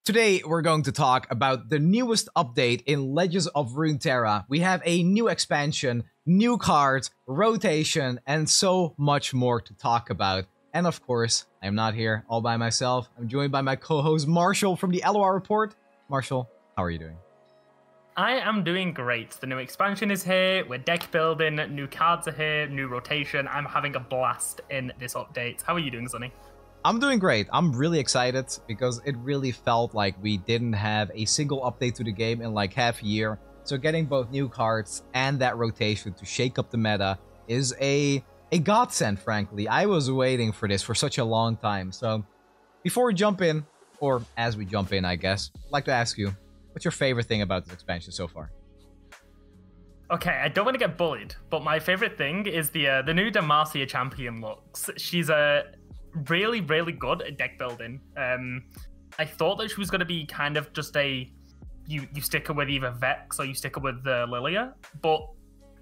Today, we're going to talk about the newest update in Legends of Runeterra. We have a new expansion, new cards, rotation, and so much more to talk about. And of course, I'm not here all by myself. I'm joined by my co-host Marshall from the LOR Report. Marshall, how are you doing? I am doing great. The new expansion is here, we're deck building, new cards are here, new rotation. I'm having a blast in this update. How are you doing, Snnuy? I'm doing great. I'm really excited because it really felt like we didn't have a single update to the game in like half a year. So getting both new cards and that rotation to shake up the meta is a godsend, frankly. I was waiting for this for such a long time. So before we jump in, or as we jump in, I guess, I'd like to ask you, what's your favorite thing about this expansion so far? Okay, I don't want to get bullied, but my favorite thing is the new Demacia champion looks. She's really good at deck building. I thought that she was going to be kind of just a you stick her with either Vex or you stick her with Lilia, but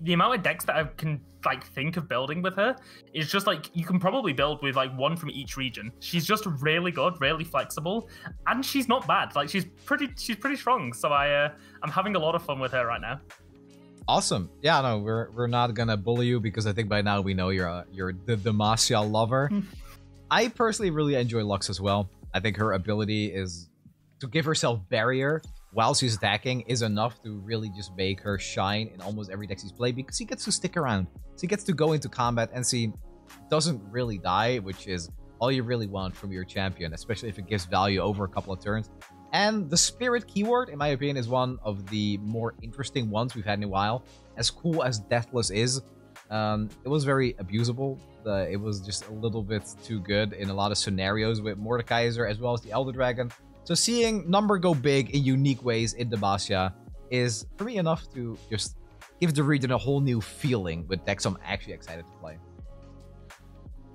the amount of decks that I can like think of building with her is just like you can probably build with like one from each region. She's just really good, really flexible, and she's not bad. Like she's pretty strong. So I'm having a lot of fun with her right now. Awesome. Yeah, no, we're not gonna bully you because I think by now we know you're the Demacia lover. I personally really enjoy Lux as well. I think her ability is to give herself barrier while she's attacking is enough to really just make her shine in almost every deck she's played because she gets to stick around. She gets to go into combat and she doesn't really die, which is all you really want from your champion, especially if it gives value over a couple of turns. And the Spirit keyword, in my opinion, is one of the more interesting ones we've had in a while. As cool as Deathless is, it was very abusable. It was just a little bit too good in a lot of scenarios with Mordekaiser as well as the Elder Dragon. So seeing number go big in unique ways in Demacia is, for me, enough to just give the region a whole new feeling with decks I'm actually excited to play.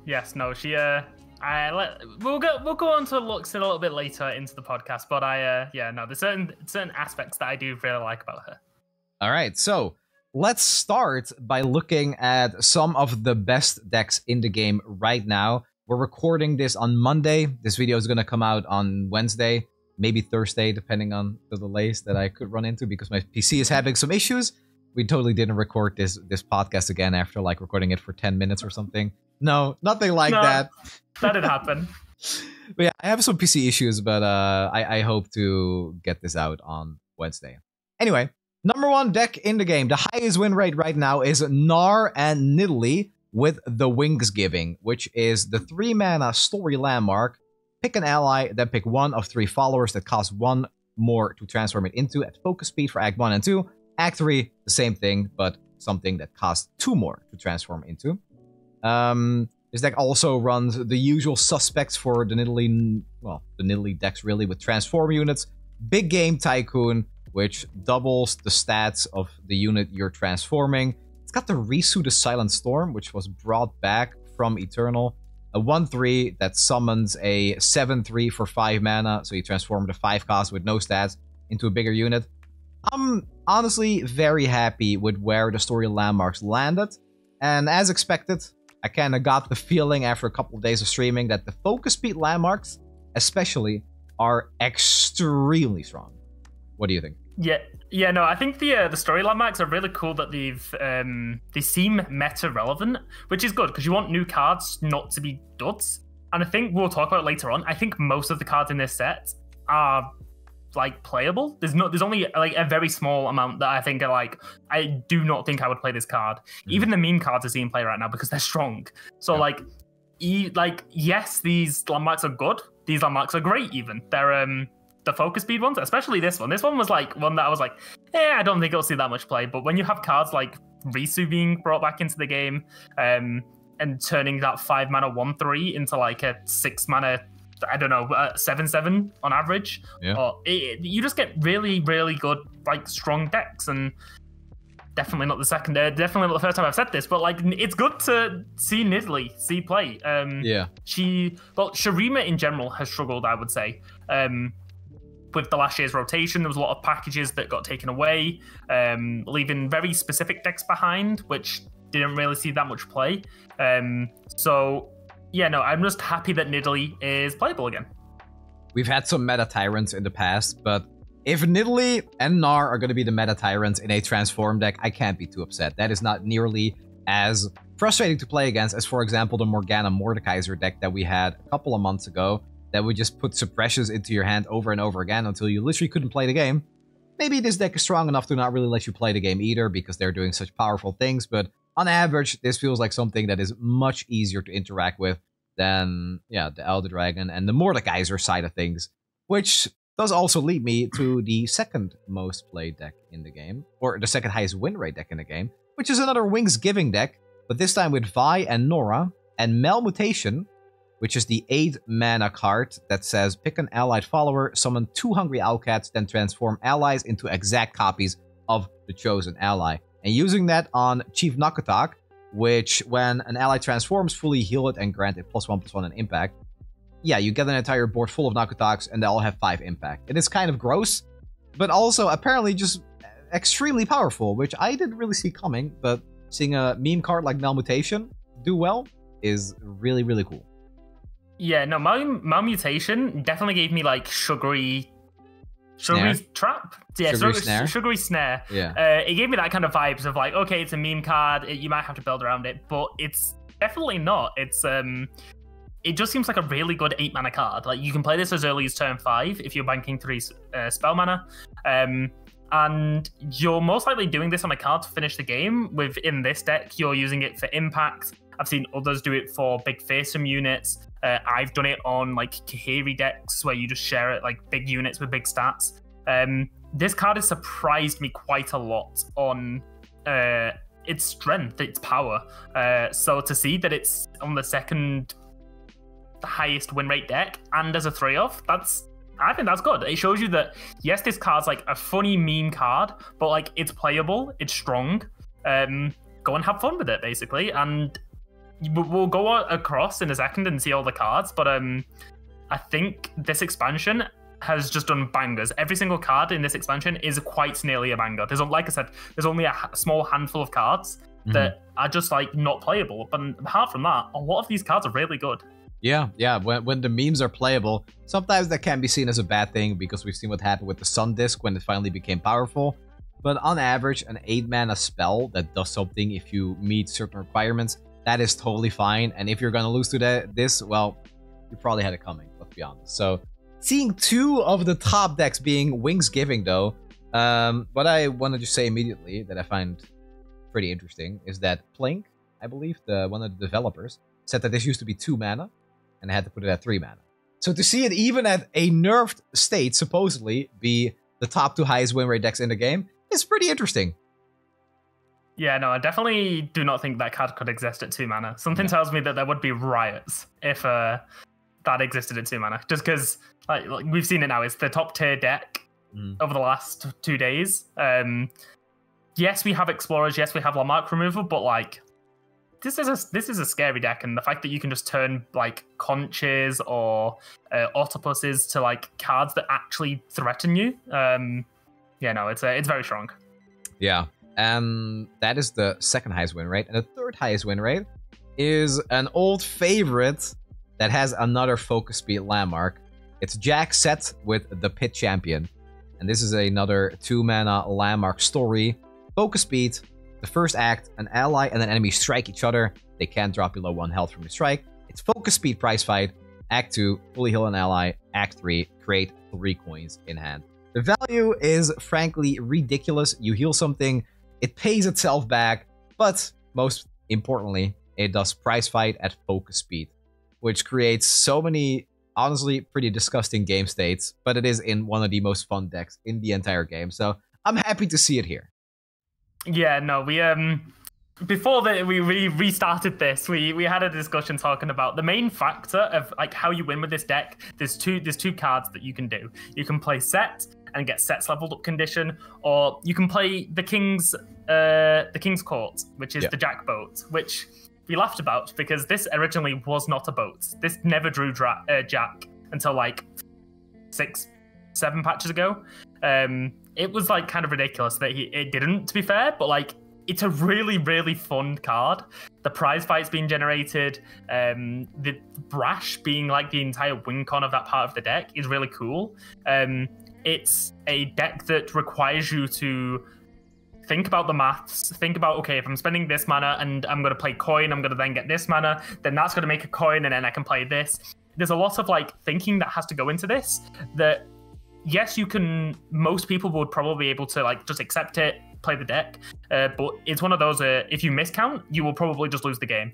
Yes, no, she we'll go on to Lux a little bit later into the podcast, but there's certain aspects that I do really like about her. All right, so let's start by looking at some of the best decks in the game right now. We're recording this on Monday. This video is going to come out on Wednesday, maybe Thursday, depending on the delays that I could run into because my PC is having some issues. We totally didn't record this podcast again after like recording it for 10 minutes or something. No, nothing like that. That did happen. But yeah, I have some PC issues, but I hope to get this out on Wednesday. Anyway, number one deck in the game. The highest win rate right now is Snnuy and Marshall with the Wings Giving, which is the 3-mana story landmark. Pick an ally, then pick one of 3 followers that cost 1 more to transform it into at focus speed for Act 1 and 2. Act 3, the same thing, but something that costs 2 more to transform into. This deck also runs the usual suspects for the Marshall decks really, with Transform units, Big Game Tycoon, which doubles the stats of the unit you're transforming. It's got the Risu the Silent Storm, which was brought back from Eternal. A 1/3 that summons a 7/3 for 5 mana, so you transform the 5 cost with no stats into a bigger unit. I'm honestly very happy with where the story landmarks landed, and as expected, I kind of got the feeling after a couple of days of streaming that the focus speed landmarks, especially, are extremely strong. What do you think? Yeah, no, I think the story landmarks are really cool that they seem meta relevant, which is good because you want new cards not to be duds. And I think we'll talk about it later on. I think most of the cards in this set are like playable. There's only like a very small amount that I think are like I do not think I would play this card. Even the meme cards are seeing play right now because they're strong. So yes, these landmarks are good. These landmarks are great. Even they're the focus speed ones, especially this one. This one was like one that I was like, I don't think it'll see that much play. But when you have cards like Risu being brought back into the game, and turning that 5 mana 1/3 into like a 6 mana, I don't know, 7/7 on average, you just get really good like strong decks. And definitely not definitely not the first time I've said this, but like it's good to see Marshall play. Shurima in general has struggled, I would say. With the last year's rotation, there was a lot of packages that got taken away, leaving very specific decks behind, which didn't really see that much play. I'm just happy that Marshall is playable again. we've had some meta tyrants in the past, but if Nidalee and Gnar are going to be the meta tyrants in a transform deck, I can't be too upset. That is not nearly as frustrating to play against as, for example, the Morgana Mordekaiser deck that we had a couple of months ago that would just put suppressions into your hand over and over again until you literally couldn't play the game. Maybe this deck is strong enough to not really let you play the game either because they're doing such powerful things, but on average, this feels like something that is much easier to interact with than, yeah, the Elder Dragon and the Mordekaiser side of things, which does also lead me to the second most played deck in the game, or the second highest win rate deck in the game, which is another Wings Giving deck, but this time with Vi and Nora, and Malmutation, which is the 8 mana card that says pick an allied follower, summon 2 Hungry Owlcats, then transform allies into exact copies of the chosen ally. And using that on Chief Nakatak, which when an ally transforms, fully heal it and grant it +1/+1 in impact. Yeah, you get an entire board full of Nakataks and they all have 5 impact. It is kind of gross, but also apparently just extremely powerful, which I didn't really see coming, but seeing a meme card like Malmutation do well is really, really cool. Yeah, no, Malmutation definitely gave me like sugary trap. Yeah, sugary snare. Yeah. It gave me that kind of vibes of like, okay, it's a meme card, you might have to build around it, but it's definitely not. It's it just seems like a really good 8 mana card. Like you can play this as early as turn 5 if you're banking 3 spell mana. And you're most likely doing this on a card to finish the game. In this deck, you're using it for impact. I've seen others do it for big fearsome units. I've done it on like Kahiri decks where you just share it like big units with big stats. This card has surprised me quite a lot on its strength, its power. So to see that it's on the second highest win rate deck and as a 3-off, I think that's good. It shows you that, yes, this card's like a funny meme card, but like it's playable, it's strong. Go and have fun with it, basically. And we'll go across in a second and see all the cards, but I think this expansion has just done bangers. Every single card in this expansion is quite nearly a banger. Like I said, there's only a small handful of cards that are just like not playable. But apart from that, a lot of these cards are really good. Yeah. When the memes are playable, sometimes that can be seen as a bad thing because we've seen what happened with the Sun Disc when it finally became powerful. But on average, an 8 mana spell that does something if you meet certain requirements, that is totally fine. And if you're going to lose to this, well, you probably had it coming, let's be honest. So seeing 2 of the top decks being Wings Giving, though, what I wanted to say immediately that I find pretty interesting is that Plink, I believe, one of the developers, said that this used to be 2 mana, and I had to put it at 3 mana. So to see it even at a nerfed state, supposedly, be the top 2 highest win rate decks in the game, is pretty interesting. Yeah, no, I definitely do not think that card could exist at 2 mana. Something tells me that there would be riots if that existed at 2 mana. Just because, like we've seen it now, it's the top tier deck over the last 2 days. Yes, we have Explorers, yes, we have Landmark Removal, but like, this is a scary deck, and the fact that you can just turn like conches or octopuses to like cards that actually threaten you, yeah, no, it's very strong. Yeah, and that is the second highest win rate, and the third highest win rate is an old favorite that has another focus speed landmark. It's Jack set with the Pit Champion, and this is another 2 mana landmark story. Focus speed. The first act, an ally and an enemy strike each other. They can't drop below 1 health from the strike. It's focus speed prize fight. Act 2, fully heal an ally. Act 3, create 3 coins in hand. The value is frankly ridiculous. You heal something, it pays itself back, but most importantly, it does prize fight at focus speed, which creates so many, honestly, pretty disgusting game states, but it is in one of the most fun decks in the entire game, so I'm happy to see it here. Yeah, no, we before we restarted this, we had a discussion talking about the main factor of like how you win with this deck. There's two cards that you can do. You can play Set and get Set's leveled up condition, or you can play the King's Court, which is the Jack boat, which we laughed about because this originally was not a boat. This never drew Jack until like 6-7 patches ago. It was like kind of ridiculous that it didn't, to be fair, but like it's a really, really fun card. The prize fights being generated, the Brash being like the entire win con of that part of the deck is really cool. It's a deck that requires you to think about the maths, think about, okay, if I'm spending this mana and I'm going to play coin, I'm going to then get this mana, then that's going to make a coin and then I can play this. There's a lot of like thinking that has to go into this that, yes, most people would probably be able to like just accept it, play the deck, but it's one of those, if you miscount, you will probably just lose the game.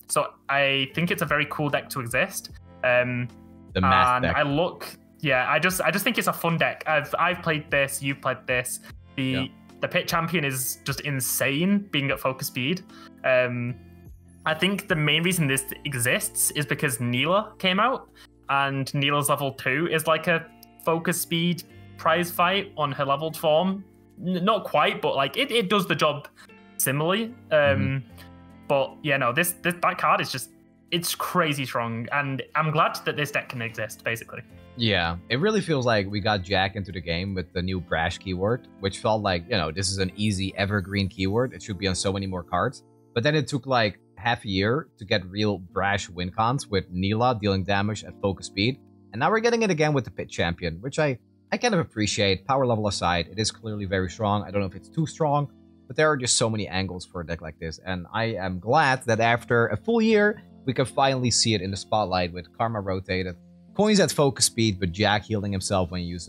So I think it's a very cool deck to exist. The math deck. I just think it's a fun deck. I've played this, you've played this. The pit champion is just insane being at focus speed. I think the main reason this exists is because Neela came out, and Neela's level 2 is like a focus speed prize fight on her leveled form. Not quite, but like it does the job similarly. But yeah, no, that card is just, it's crazy strong, and I'm glad that this deck can exist, basically. Yeah, it really feels like we got Jack into the game with the new Brash keyword, which felt like, this is an easy evergreen keyword. It should be on so many more cards. But then it took like half a year to get real Brash win cons with Neela dealing damage at focus speed. And now we're getting it again with the Pit Champion, which I kind of appreciate. Power level aside, it is clearly very strong. I don't know if it's too strong, but there are just so many angles for a deck like this. And I am glad that after a full year, we can finally see it in the spotlight with Karma rotated. Coins at focus speed, but Jack healing himself when you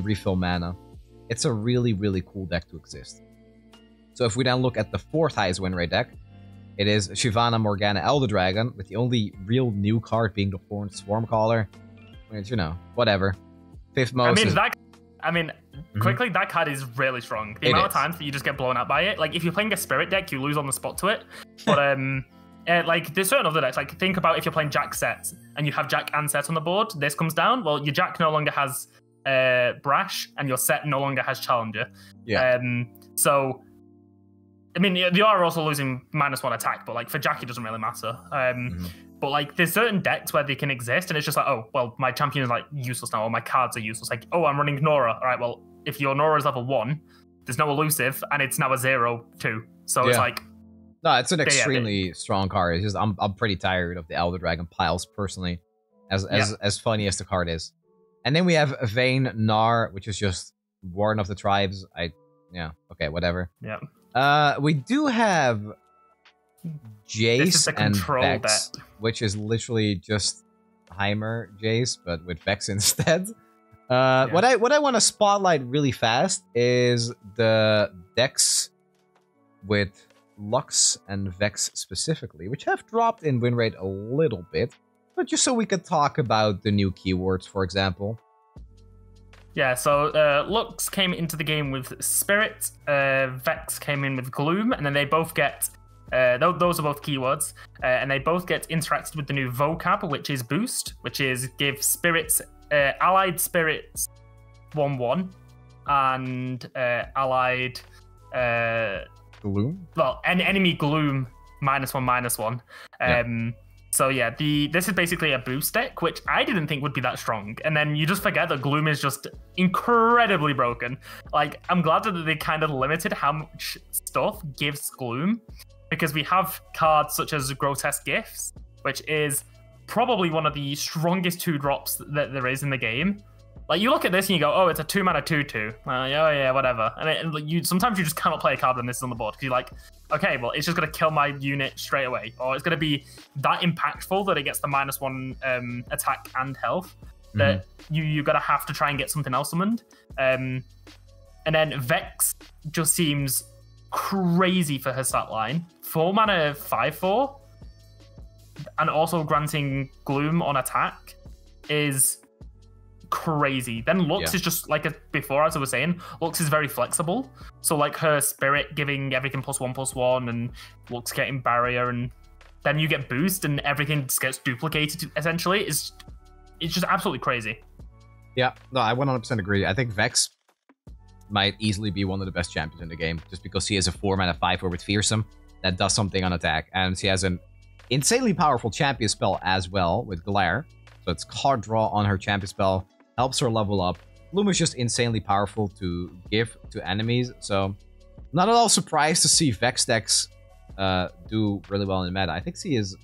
refill mana. It's a really, really cool deck to exist. So if we then look at the 4th highest win rate deck, it is Shyvana Morgana Elder Dragon, with the only real new card being the Horned Swarmcaller. Which, whatever. 5th most. Quickly, that card is really strong. The amount of times that you just get blown out by it. Like, if you're playing a Spirit deck, you lose on the spot to it. But, like, there's certain other decks. Like, think about if you're playing Jack sets and you have Jack and set on the board, this comes down. Well, your Jack no longer has Brash and your set no longer has Challenger. Yeah. So, I mean, you are also losing -1 attack, but, like, for Jack, it doesn't really matter. But, like, there's certain decks where they can exist, and it's just like, oh, well, my champion is, like, useless now, or my cards are useless. Like, oh, I'm running Nora. All right, well, if your Nora is level 1, there's no elusive, and it's now a 0/2. So it's like... No, it's an extremely strong card. It's just I'm pretty tired of the Elder Dragon piles personally, as funny as the card is. And then we have Vayne Nar, which is just Warden of the Tribes. Okay, whatever. Yeah. We do have Jace and Vex, which is literally just Heimer Jace, but with Vex instead. What I want to spotlight really fast is the decks with Lux and Vex specifically, which have dropped in win rate a little bit, but just so we could talk about the new keywords, for example. Yeah, so Lux came into the game with Spirit, Vex came in with Gloom, and then they both get, those are both keywords, and they both get interacted with the new vocab, which is Boost, which is give spirits, allied spirits 1/1, and allied... Gloom? Well, enemy Gloom -1/-1. So yeah, this is basically a boost deck, which I didn't think would be that strong. And then you just forget that Gloom is just incredibly broken. Like, I'm glad that they kind of limited how much stuff gives Gloom, because we have cards such as Grotesque Gifts, which is probably one of the strongest 2-drops that there is in the game. Like, you look at this and you go, oh, it's a 2-mana 2/2. Oh, yeah, whatever. And sometimes you just cannot play a card when this is on the board, because you're like, okay, well, it's just going to kill my unit straight away. Or it's going to be that impactful that it gets the -1 attack and health, that you're going to have to try and get something else summoned. And then Vex just seems crazy for her stat line. 4-mana 5/4, and also granting Gloom on attack is... crazy. Then Lux is just like before, as I was saying, Lux is very flexible. So like her Spirit giving everything +1/+1, and Lux getting barrier, and then you get boost and everything just gets duplicated essentially. It's just absolutely crazy. Yeah, no, I 100% agree. I think Vex might easily be one of the best champions in the game, just because she has a 4-mana 5/4 with Fearsome that does something on attack, and she has an insanely powerful champion spell as well with Glare. So it's card draw on her champion spell, helps her level up. Bloom is just insanely powerful to give to enemies, so Not at all surprised to see Vex decks do really well in the meta. I think she is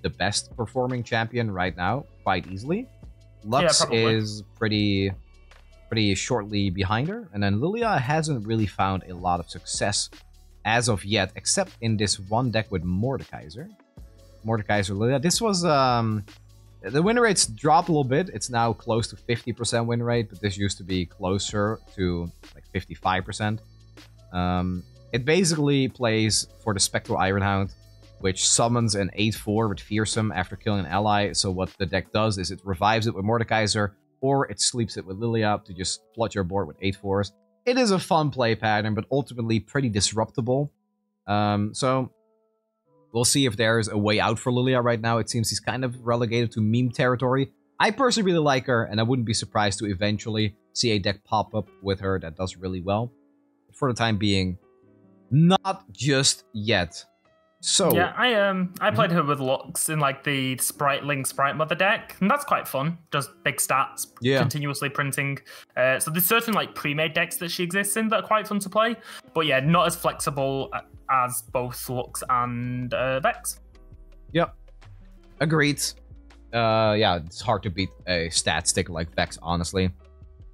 the best performing champion right now, quite easily. Lux is pretty shortly behind her, and then Lilia hasn't really found a lot of success as of yet, except in this one deck with Mordekaiser. Mordekaiser Lilia. This was the win rates dropped a little bit. It's now close to 50% win rate, but this used to be closer to like 55%. It basically plays for the Spectral Ironhound, which summons an 8/4 with Fearsome after killing an ally. So what the deck does is it revives it with Mordekaiser, or it sleeps it with Lilia to just flood your board with 8/4s. It is a fun play pattern, but ultimately pretty disruptible. So we'll see if there's a way out for Lilia right now. It seems he's kind of relegated to meme territory. I personally really like her, and I wouldn't be surprised to eventually see a deck pop up with her that does really well. But for the time being, not just yet. So yeah, I played her with Lux in like the Sprite Mother deck, and that's quite fun. Just big stats, continuously printing. So there's certain like pre-made decks that she exists in that are quite fun to play, but yeah, not as flexible as both Lux and Vex. Yep, agreed. Yeah, it's hard to beat a stat stick like Vex, honestly.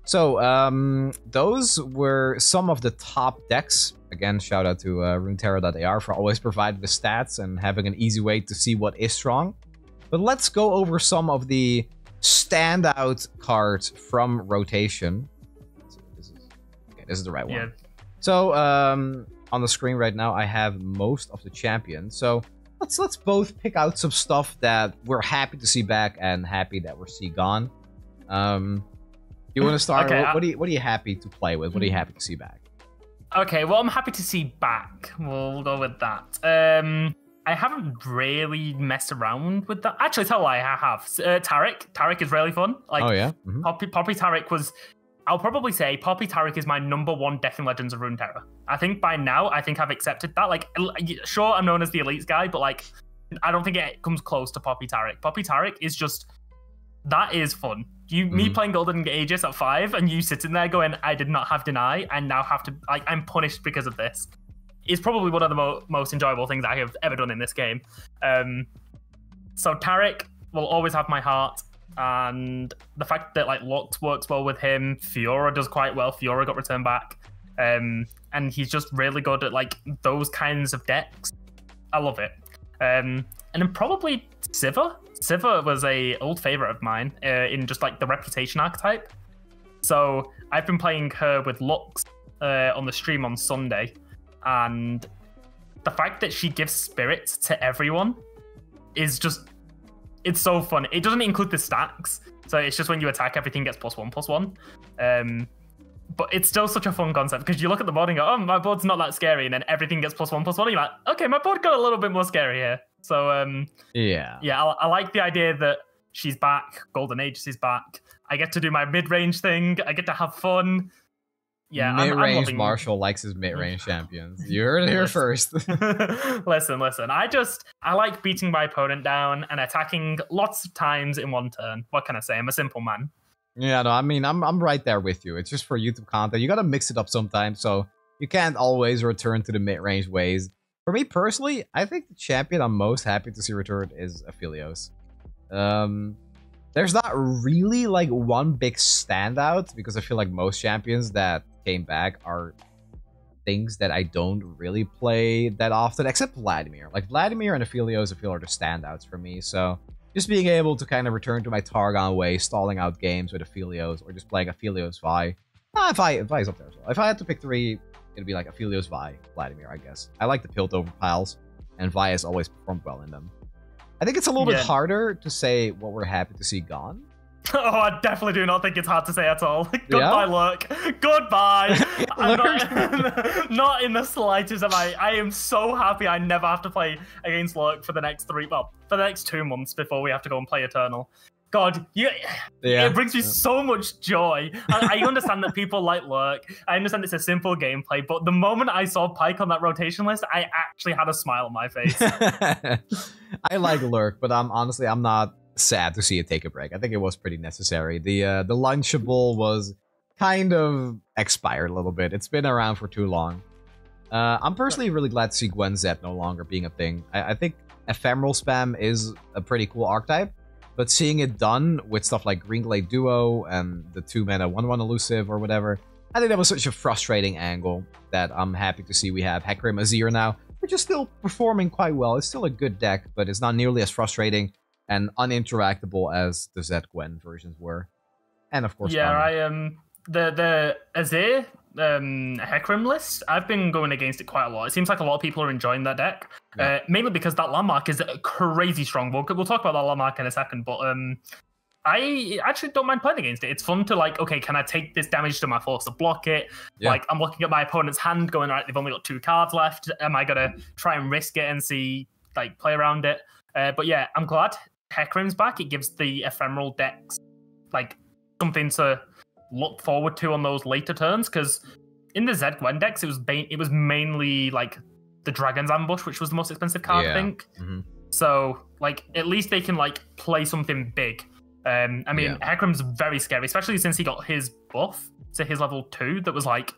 So those were some of the top decks. Again, shout out to Runeterra.ar for always providing the stats and having an easy way to see what is strong. But let's go over some of the standout cards from rotation. This is the right one. So on the screen right now, I have most of the champions. So let's both pick out some stuff that we're happy to see back and happy that we're see gone. You want to start? Okay, what are you happy to play with? What are you happy to see back? Okay, well, I'm happy to see back. We'll go with that. I haven't really messed around with that. Actually, tell a lie, I have. Taric. Taric is really fun. Like, oh, yeah? Poppy Taric was... I'll probably say Poppy Taric is my #1 deck in Legends of Runeterra. I think by now, I've accepted that. Like, sure, I'm known as the elites guy, but like, I don't think it comes close to Poppy Taric. Poppy Taric is just... That is fun. Me playing Golden Aegis at 5 and you sitting there going, I did not have deny and now have to, like, I'm punished because of this. Is probably one of the most enjoyable things I have ever done in this game. So Taric will always have my heart, and the fact that like Lux works well with him, Fiora does quite well. Fiora got returned back, and he's just really good at like those kinds of decks. I love it. And then probably Sivir. Sivir was a old favorite of mine in just like the reputation archetype. So I've been playing her with Lux on the stream on Sunday, and the fact that she gives spirits to everyone is just, it's so fun. It doesn't include the stacks, so it's just when you attack, everything gets +1/+1. But it's still such a fun concept because you look at the board and go, oh, my board's not that scary, and then everything gets +1/+1. And you're like, okay, my board got a little bit more scary here. So yeah, I like the idea that she's back. Golden Aegis is back. I get to do my mid-range thing. I get to have fun. Yeah, mid-range Marshall likes his mid-range champions. You heard it here first. Listen. I like beating my opponent down and attacking lots of times in one turn. What can I say? I'm a simple man. Yeah, no, I mean, I'm right there with you. It's just for YouTube content. You gotta mix it up sometimes, so you can't always return to the mid-range ways. For me personally, I think the champion I'm most happy to see return is Aphelios. There's not really like one big standout because I feel like most champions that came back are things that I don't really play that often, except Vladimir. Like Vladimir and Aphelios, I feel are the standouts for me. So just being able to kind of return to my Targon way, stalling out games with Aphelios, or just playing Aphelios Vi. Vi is up there as well. If I had to pick 3, it'd be like Aphelios, Vi, Vladimir, I guess. I like the Piltover piles, and Vi has always performed well in them. I think it's a little bit harder to say what we're happy to see gone. Oh, I definitely do not think it's hard to say at all. Goodbye, Lurk. Goodbye. I'm not in the slightest of I am so happy I never have to play against Lurk for the next for the next 2 months before we have to go and play Eternal. God, it brings me so much joy. I understand that people like Lurk. I understand it's a simple gameplay, but the moment I saw Pyke on that rotation list, I actually had a smile on my face. I like Lurk, but honestly, I'm not sad to see it take a break. I think it was pretty necessary. The Lunchable was kind of expired a little bit. It's been around for too long. I'm personally really glad to see Gwen Z no longer being a thing. I think ephemeral spam is a pretty cool archetype, but seeing it done with stuff like Green Glade Duo and the 2-mana 1/1 elusive or whatever, I think that was such a frustrating angle that I'm happy to see we have Hecarim Azir now, which is still performing quite well. It's still a good deck, but it's not nearly as frustrating and uninteractable as the Z Gwen versions were. And of course, the Azir Hecarim list, I've been going against it quite a lot. It seems like a lot of people are enjoying that deck, mainly because that landmark is crazy strong. We'll talk about that landmark in a second, but I actually don't mind playing against it. It's fun to like, okay, can I take this damage to my force to block it? Yeah. Like, I'm looking at my opponent's hand going, all right, they've only got 2 cards left. Am I gonna try and risk it and see, like, play around it? But yeah, I'm glad Hecarim's back. It gives the ephemeral decks like something to look forward to on those later turns, because in the Z Gwen decks, it was mainly like the Dragon's Ambush, which was the most expensive card, I think. Mm-hmm. So like, at least they can like play something big. I mean, Hecarim's very scary, especially since he got his buff to his level 2. That was like,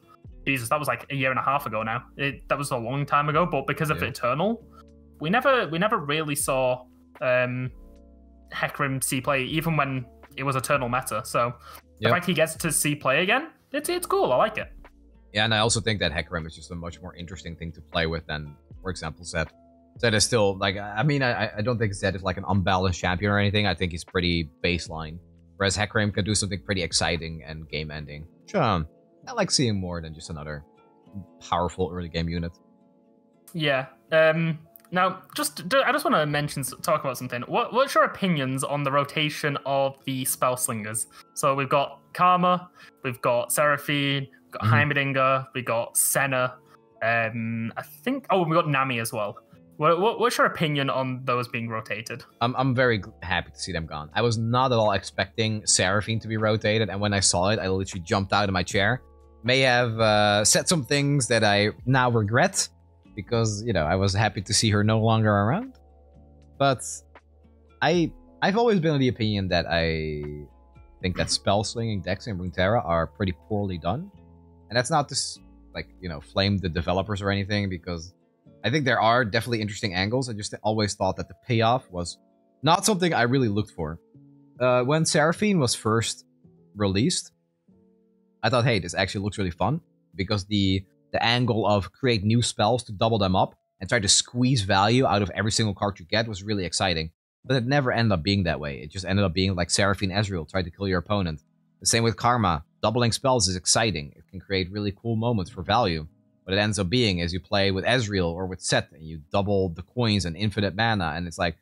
Jesus, that was like a year and a half ago now. That was a long time ago, but because of Eternal, we never really saw Hecarim see play, even when it was Eternal meta. So the fact he gets to see play again, it's cool. I like it. Yeah, and I also think that Hecarim is just a much more interesting thing to play with than, for example, Zed. Zed is still, like, I mean, I don't think Zed is like an unbalanced champion or anything. I think he's pretty baseline. Whereas Hecarim can do something pretty exciting and game-ending. Sure, I like seeing more than just another powerful early game unit. Yeah. Now, I just want to talk about something. What's your opinions on the rotation of the spell slingers? So we've got Karma, we've got Seraphine, we've got Heimerdinger, we've got Senna, I think, we got Nami as well. What's your opinion on those being rotated? I'm very happy to see them gone. I was not at all expecting Seraphine to be rotated, and when I saw it, I literally jumped out of my chair. May have said some things that I now regret, because, you know, I was happy to see her no longer around. But I've always been of the opinion that I think that spell slinging decks in Runeterra are pretty poorly done. And that's not to, like, you know, flame the developers or anything, because I think there are definitely interesting angles. I just always thought that the payoff was not something I really looked for. When Seraphine was first released, I thought, hey, this actually looks really fun, because the angle of create new spells to double them up and try to squeeze value out of every single card you get was really exciting. But it never ended up being that way. It just ended up being like Seraphine Ezreal tried to kill your opponent. The same with Karma. Doubling spells is exciting. It can create really cool moments for value. What it ends up being is you play with Ezreal or with Set and you double the coins and infinite mana, and it's like,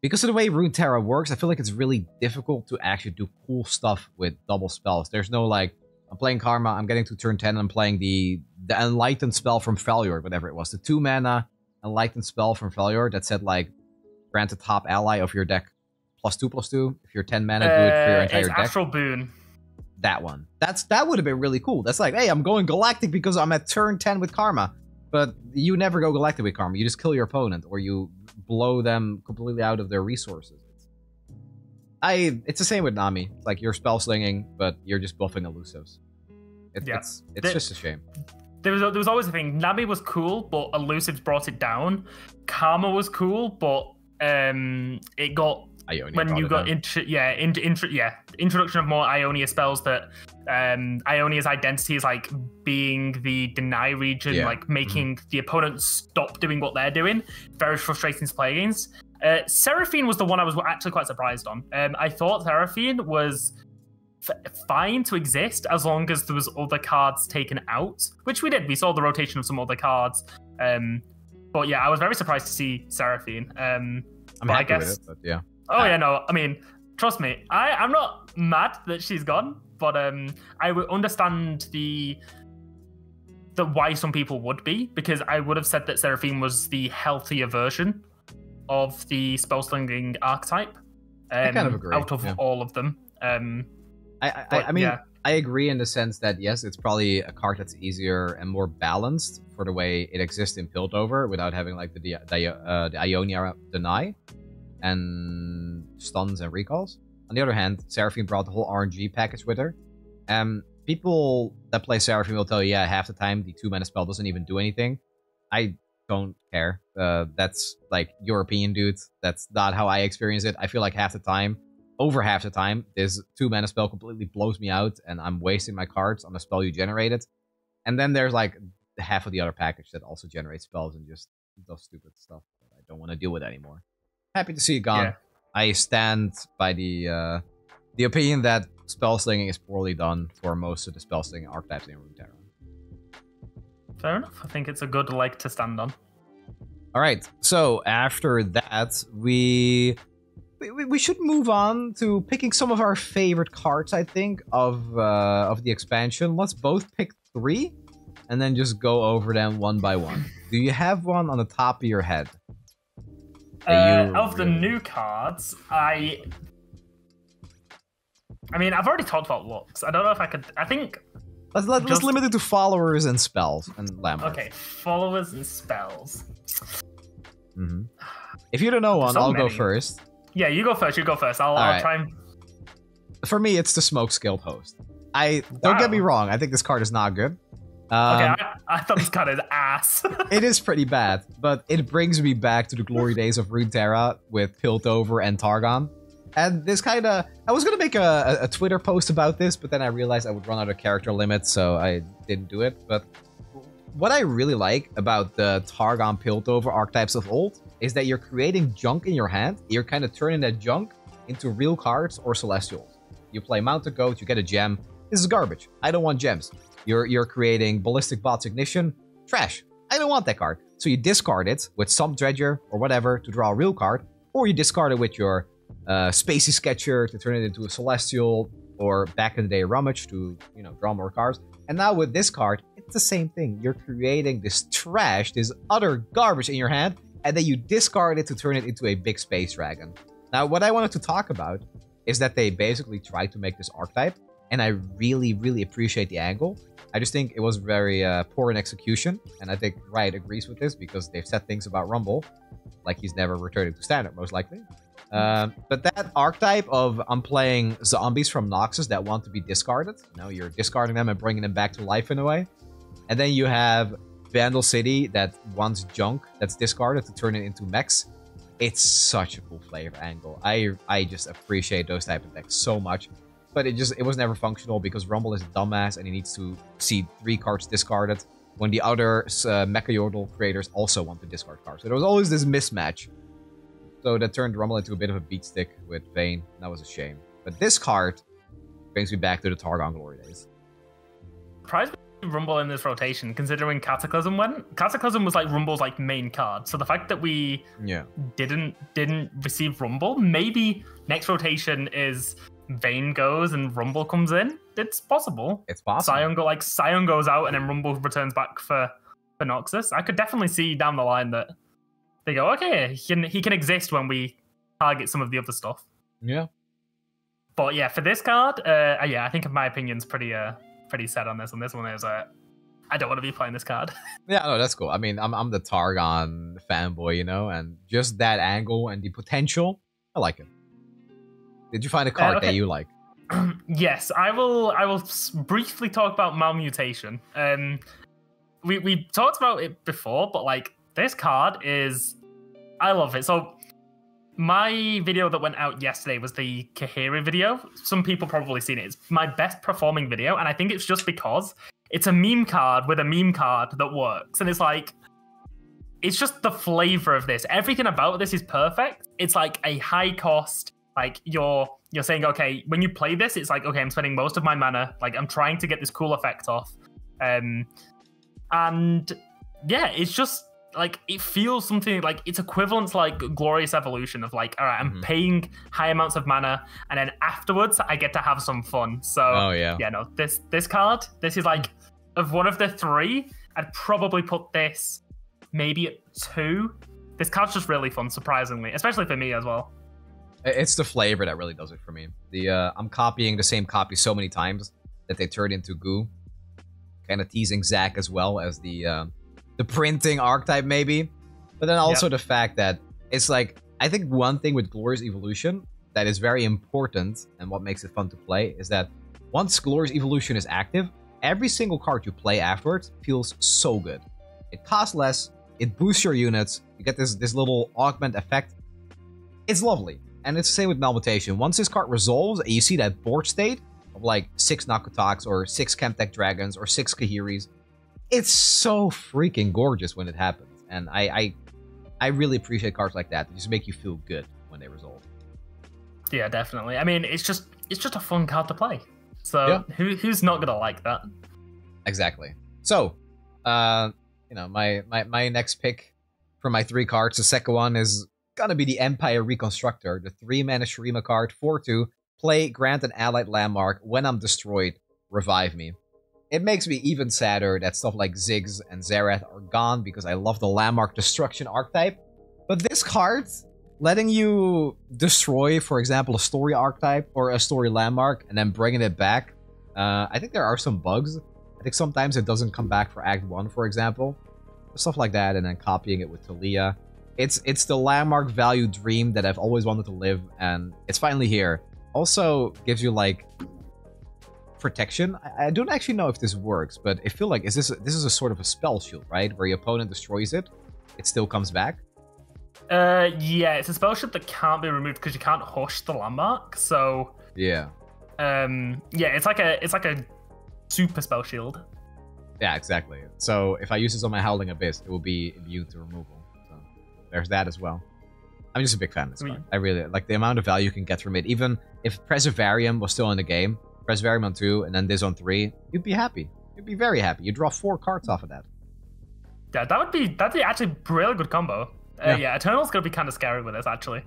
because of the way Runeterra works, I feel like it's really difficult to actually do cool stuff with double spells. There's no like, I'm playing Karma, I'm getting to turn 10, and I'm playing the Enlightened spell from Freljord, whatever it was. The 2-mana Enlightened spell from Freljord that said, like, grant the top ally of your deck +2/+2. If you're 10 mana, do it for your entire deck. Astral Boon. That one. That would have been really cool. That's like, hey, I'm going Galactic because I'm at turn 10 with Karma. But you never go Galactic with Karma. You just kill your opponent, or you blow them completely out of their resources. It's the same with Nami. It's like you're spell slinging, but you're just buffing elusives. It's just a shame. There was always a thing. Nami was cool, but elusives brought it down. Karma was cool, but it got Ionia when you got introduction of more Ionia spells that Ionia's identity is like being the deny region, like making the opponent stop doing what they're doing. Very frustrating to play against. Seraphine was the one I was actually quite surprised on. I thought Seraphine was fine to exist as long as there was other cards taken out, which we did. We saw the rotation of some other cards. But yeah, I was very surprised to see Seraphine. I'm happy with it, but yeah. Oh yeah, no, I mean, trust me, I'm not mad that she's gone, but I would understand the why some people would be, because I would have said that Seraphine was the healthier version of the spellslinging archetype. I kind of agree. Out of all of them. I mean, I agree in the sense that, yes, it's probably a card that's easier and more balanced for the way it exists in Piltover without having like the Ionia deny and stuns and recalls. On the other hand, Seraphine brought the whole RNG package with her. People that play Seraphine will tell you, yeah, half the time the 2-mana spell doesn't even do anything. I don't care. That's like your opinion, dude. That's not how I experience it. I feel like over half the time, this 2-mana spell completely blows me out, and I'm wasting my cards on a spell you generated. And then there's like half of the other package that also generates spells and just does stupid stuff that I don't want to deal with anymore. Happy to see it gone. Yeah. I stand by the opinion that spell slinging is poorly done for most of the spell slinging archetypes in Runeterra. Fair enough. I think it's a good leg to stand on. All right. So after that, we should move on to picking some of our favorite cards, I think, of the expansion. Let's both pick 3, and then just go over them one by one. Do you have one on the top of your head? Of the new cards, I mean, I've already talked about looks. I don't know if I could. I think let's limit it to followers and spells and landmarks. Okay, followers and spells. Mm-hmm. If you don't know one, I'll go first. Yeah, you go first. I'll try and... For me, it's the Smoke Skilled Host. Don't get me wrong. I think this card is not good. Okay, I thought this card is ass. It is pretty bad, but it brings me back to the glory days of Runeterra with Piltover and Targon. And this kind of... I was going to make a Twitter post about this, but then I realized I would run out of character limits, so I didn't do it. But what I really like about the Targon Piltover archetypes of old is that you're creating junk in your hand. You're kind of turning that junk into real cards or Celestials. You play Mountain Goat, you get a gem. This is garbage. I don't want gems. You're creating Ballistic Bot's Ignition. Trash. I don't want that card. So you discard it with some Dredger or whatever to draw a real card, or you discard it with your Spacey Sketcher to turn it into a Celestial, or back in the day Rummage to, draw more cards. And now with this card, it's the same thing. You're creating this trash, this utter garbage in your hand, and then you discard it to turn it into a big Space Dragon. Now, what I wanted to talk about is that they basically tried to make this archetype, and I really, really appreciate the angle. I just think it was very poor in execution, and I think Riot agrees with this because they've said things about Rumble, like he's never returning to Standard, most likely. But that archetype of I'm playing zombies from Noxus that want to be discarded, you're discarding them and bringing them back to life in a way. And then you have Vandal City that wants junk that's discarded to turn it into mechs. It's such a cool flavor angle. I just appreciate those type of decks so much. But it was never functional because Rumble is a dumbass and he needs to see 3 cards discarded when the other Mecha Yordle creators also want to discard cards. So there was always this mismatch. So that turned Rumble into a bit of a beat stick with Vayne. That was a shame. But this card brings me back to the Targon glory days. Surprised Rumble in this rotation, considering Cataclysm went. Cataclysm was like Rumble's main card. So the fact that we didn't receive Rumble, maybe next rotation is Vayne goes and Rumble comes in. It's possible. It's possible. Sion goes out and then Rumble returns back for Noxus. I could definitely see down the line that they go, okay, he can exist when we target some of the other stuff. Yeah. But yeah, for this card, I think my opinion's pretty set on this. And this one is, I don't want to be playing this card. Yeah, no, that's cool. I mean, I'm the Targon fanboy, and just that angle and the potential, I like it. Did you find a card that you like? Yes, I will briefly talk about Malmutation. We talked about it before, but this card is, I love it. So my video that went out yesterday was the Kahiri video. Some people probably seen it. It's my best performing video, and I think it's just because it's a meme card with a meme card that works. And it's just the flavor of this. Everything about this is perfect. It's like a high cost, you're saying, okay, when you play this, it's okay, I'm spending most of my mana. I'm trying to get this cool effect off. And yeah, it's just it feels something it's equivalent to Glorious Evolution of all right, I'm paying high amounts of mana and then afterwards I get to have some fun. So this card, this is of one of the 3, I'd probably put this maybe at 2. This card's just really fun, surprisingly, especially for me as well. It's the flavor that really does it for me. I'm copying the same copy so many times that they turn into goo. Kind of teasing Zach as well as the printing archetype maybe. But then also the fact that it's I think one thing with Glorious Evolution that is very important and what makes it fun to play is that once Glorious Evolution is active, every single card you play afterwards feels so good. It costs less, It boosts your units. You get this little augment effect. It's lovely. And it's the same with Malmutation. Once this card resolves, and you see that board state of like 6 Nakutaks or 6 Chemtech Dragons or 6 Kahiris, it's so freaking gorgeous when it happens. And I really appreciate cards like that. They just make you feel good when they resolve. Yeah, definitely. I mean, it's just a fun card to play. So who's not gonna like that? Exactly. So, you know, my next pick for my 3 cards, the second one is gonna be the Empire Reconstructor, the 3-mana Shurima card, 4/2. Play, grant an allied landmark. When I'm destroyed, revive me. It makes me even sadder that stuff like Ziggs and Zerath are gone because I love the landmark destruction archetype. But this card, letting you destroy, for example, a story archetype or a story landmark and then bringing it back, I think there are some bugs. I think sometimes it doesn't come back for Act 1, for example. Stuff like that, and then copying it with Talia. It's the landmark value dream that I've always wanted to live, and it's finally here. Also gives you like protection. I don't actually know if this works, but I feel like this is a sort of a spell shield, right? Where your opponent destroys it, it still comes back. Yeah, it's a spell shield that can't be removed because you can't hush the landmark. So yeah, it's like a super spell shield. Yeah, exactly. So if I use this on my Howling Abyss, it will be immune to removal. So there's that as well. I'm just a big fan of this card. I really like the amount of value you can get from it. Even if Preservarium was still in the game, Preservarium on 2 and then this on 3, you'd be happy. You'd be very happy. You draw 4 cards off of that. Yeah, that'd be actually a really good combo. Yeah, Eternal's gonna be kind of scary with this actually.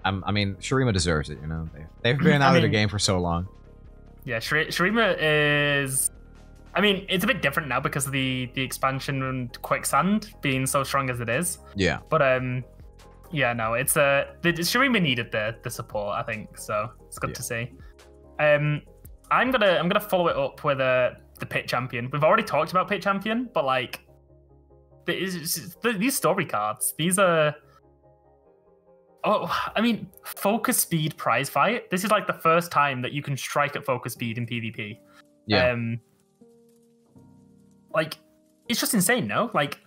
I mean, Shurima deserves it. You know, they've been out of the game for so long. Yeah, Shurima is. I mean, it's a bit different now because of the expansion and Quicksand being so strong as it is. Yeah. But yeah, no, it's the Shurima needed the support, I think. So it's good to see. I'm gonna follow it up with the Pit Champion. We've already talked about Pit Champion, but like these story cards, these are. Oh, I mean, focus speed prize fight. This is like the first time that you can strike at focus speed in PvP. Yeah. Like, it's just insane, no? Like,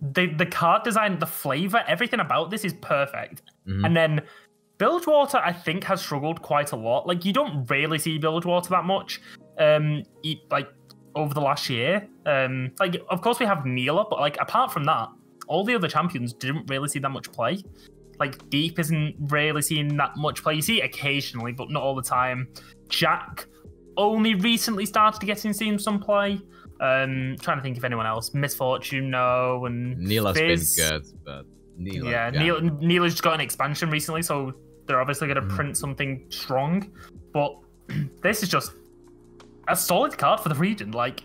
the card design, the flavor, everything about this is perfect. Mm-hmm. And then Bilgewater, I think, has struggled quite a lot. Like, you don't really see Bilgewater that much, like, over the last year. Like, of course we have Neela, but, like, apart from that, all the other champions didn't really see that much play. Like, Deep isn't really seeing that much play. You see it occasionally, but not all the time. Jack only recently started getting seen some play. Trying to think of anyone else. Misfortune, no, and Neela's Fizz. been good, but Neela. Yeah, Neela's just got an expansion recently, so they're obviously going to print something strong. But this is just a solid card for the region. Like,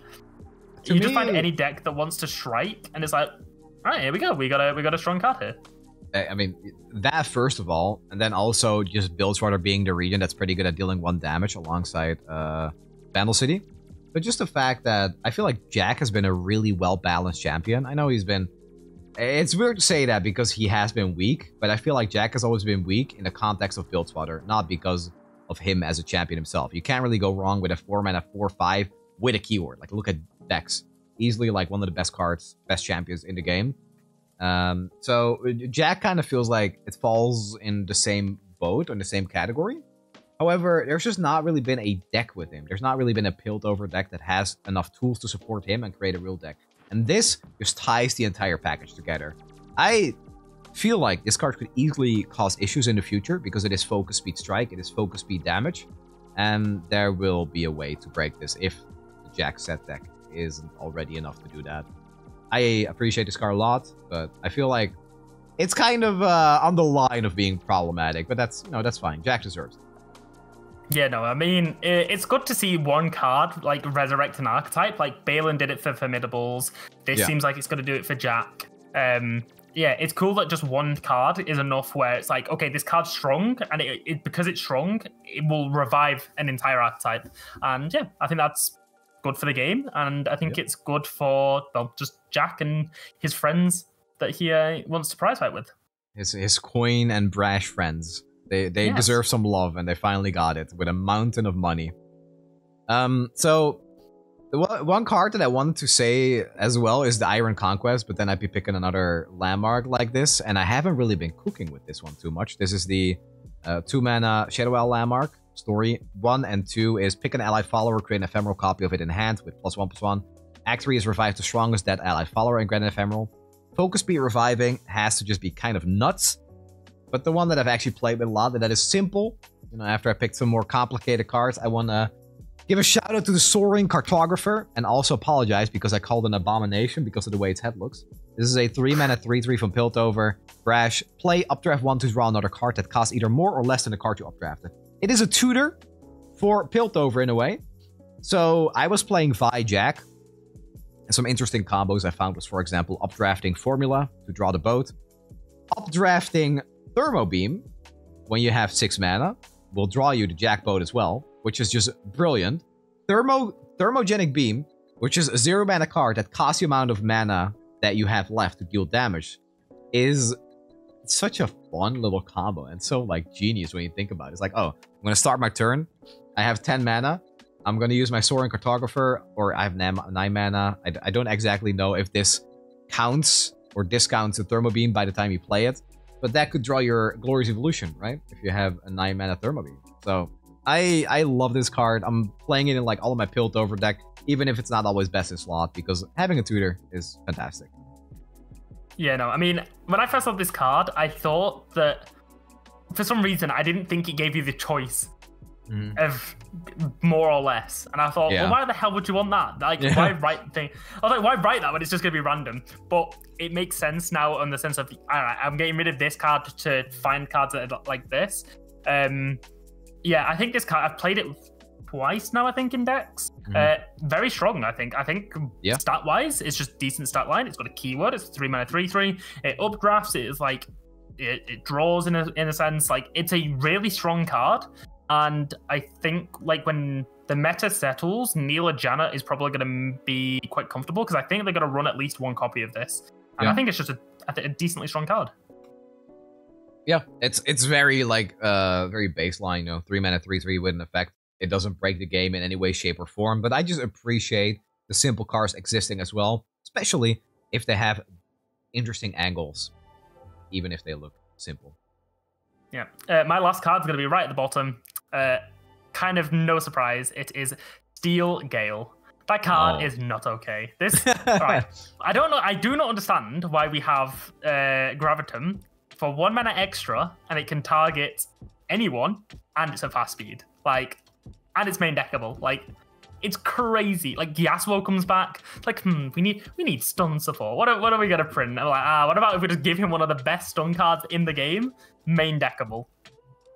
you just find any deck that wants to strike, and it's like, all right, here we go. We got a strong card here. I mean, that first of all, and then also just Bilgewater being the region that's pretty good at dealing 1 damage alongside Vandal City. But just the fact that I feel like Jack has been a really well-balanced champion. I know he's been... It's weird to say that because he has been weak, but I feel like Jack has always been weak in the context of Bilgewater, not because of him as a champion himself. You can't really go wrong with a 4-mana 4/5 with a keyword. Like, look at Dex. Easily, like, one of the best cards, best champions in the game. So Jack kind of feels like it falls in the same boat, or in the same category. However, there's just not really been a deck with him. There's not really been a Piltover deck that has enough tools to support him and create a real deck. And this just ties the entire package together. I feel like this card could easily cause issues in the future because it is focus speed strike, it is focus speed damage, and there will be a way to break this if the Jack set deck isn't already enough to do that. I appreciate this card a lot, but I feel like it's kind of on the line of being problematic, but that's, you know, that's fine. Jack deserves it. Yeah, no, I mean, it's good to see one card, like, resurrect an archetype. Like, Balin did it for Formidables. This seems like it's going to do it for Jack. Yeah, it's cool that just one card is enough where it's like, okay, this card's strong, and because it's strong, it will revive an entire archetype. And yeah, I think that's good for the game, and I think it's good for, well, just Jack and his friends that he wants to prize fight with. His coin and brash friends. They deserve some love, and they finally got it with a mountain of money. So One card that I wanted to say as well is the Iron Conquest, but then I'd be picking another landmark like this, and I haven't really been cooking with this one too much. This is the 2-mana Shadow Owl landmark. Story 1 and 2 is pick an allied follower, create an ephemeral copy of it in hand with +1/+1. Act 3 is revive the strongest dead allied follower and grant an ephemeral. Focus speed reviving has to just be kind of nuts, but the one that I've actually played with a lot, that is simple. You know, after I picked some more complicated cards, I want to give a shout out to the Soaring Cartographer and also apologize because I called it an abomination because of the way its head looks. This is a 3-mana 3/3 from Piltover. Brash, play updraft 1 to draw another card that costs either more or less than the card you updrafted. It is a tutor for Piltover in a way. So I was playing Vi Jack. Some interesting combos I found was, for example, updrafting Formula to draw the boat. Updrafting Thermo Beam when you have 6 mana will draw you the Jack boat as well, which is just brilliant. Thermogenic Beam, which is a 0-mana card that costs the amount of mana that you have left to deal damage, is such a fun little combo and so like genius when you think about it. It's like, oh, I'm gonna start my turn. I have 10 mana. I'm gonna use my Soaring Cartographer, or I have 9 mana. I don't exactly know if this counts or discounts the Thermo Beam by the time you play it, but that could draw your Glorious Evolution, right? If you have a 9 mana Thermo Beam. So I love this card. I'm playing it in like all of my Piltover deck, even if it's not always best in slot, because having a tutor is fantastic. Yeah, no, I mean, when I first saw this card, I thought that for some reason I didn't think it gave you the choice of more or less, and I thought, well, why the hell would you want that? Like, why write thing? I was like, why write that when it's just gonna be random? But it makes sense now in the sense of, all right, I'm getting rid of this card to find cards that are like this. Yeah, I think this card, I've played it twice now, I think, in decks. Very strong, I think. Stat-wise, it's just decent stat line. It's got a keyword. It's 3-mana 3/3. It updrafts. It is like it draws in a sense. Like, it's a really strong card. And I think like when the meta settles, Neela Janna is probably going to be quite comfortable because I think they're going to run at least one copy of this. And I think it's just a decently strong card. Yeah, it's very like very baseline, you know, 3-mana 3/3 with an effect. It doesn't break the game in any way, shape, or form, but I just appreciate the simple cards existing as well, especially if they have interesting angles, even if they look simple. Yeah, my last card is going to be right at the bottom. Kind of no surprise, it is Steel Gale. That card is not okay. This, right, I do not understand why we have Gravitum for 1 mana extra, and it can target anyone, and it's a fast speed. Like, and it's main deckable. Like, it's crazy. Like, Yasuo comes back. It's like, we need stun support. What are we gonna print? I'm like, what about if we just give him one of the best stun cards in the game? Main deckable.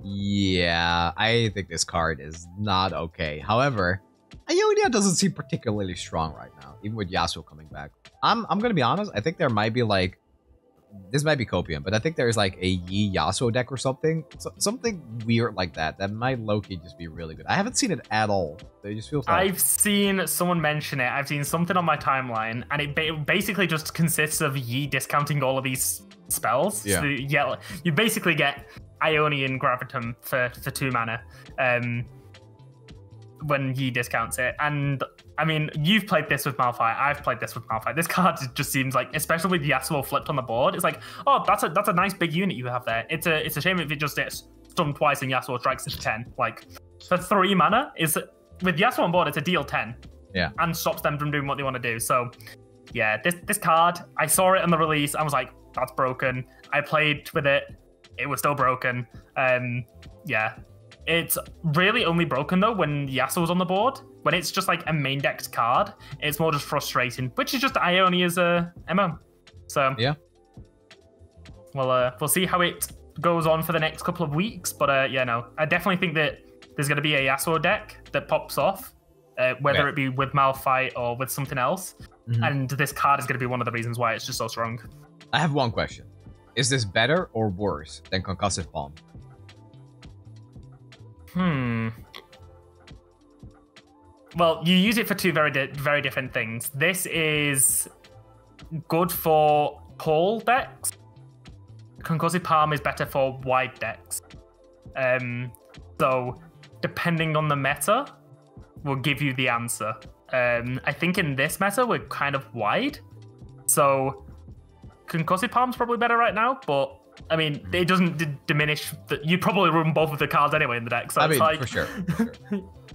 Yeah, I think this card is not okay. However, Ionia doesn't seem particularly strong right now, even with Yasuo coming back. I'm gonna be honest, I think there might be like, this might be copium, but I think there's like a Yi Yasuo deck or something. Something weird like that. That might low-key just be really good. I haven't seen it at all. It just feels like... I've seen someone mention it. I've seen something on my timeline, and it basically just consists of Yi discounting all of these spells. Yeah. So you basically get Ionian Gravitum for 2 mana when Yi discounts it. And I mean, you've played this with Malphite. I've played this with Malphite. This card just seems like, especially with Yasuo flipped on the board, it's like, oh, that's a nice big unit you have there. It's a shame if it just gets stunned twice and Yasuo strikes at 10. Like, for 3 mana, with Yasuo on board, it's a deal 10. Yeah. And stops them from doing what they want to do. So, yeah, this card, I saw it on the release. I was like, that's broken. I played with it. It was still broken. Yeah. It's really only broken, though, when Yasuo's on the board. When it's just like a main decked card, it's more just frustrating, which is just Ionia's MO. So, yeah. Well, we'll see how it goes on for the next couple of weeks. But, yeah, no, I definitely think that there's going to be a Yasuo deck that pops off, whether it be with Malphite or with something else. And this card is going to be one of the reasons why it's just so strong. I have one question. Is this better or worse than Concussive Bomb? Well, you use it for 2 very different things. This is good for tall decks. Concussive Palm is better for wide decks. So, depending on the meta, will give you the answer. I think in this meta we're kind of wide, so Concussive Palm's probably better right now, but I mean, it doesn't diminish that you probably run both of the cards anyway in the deck. So I it's mean, like... for sure.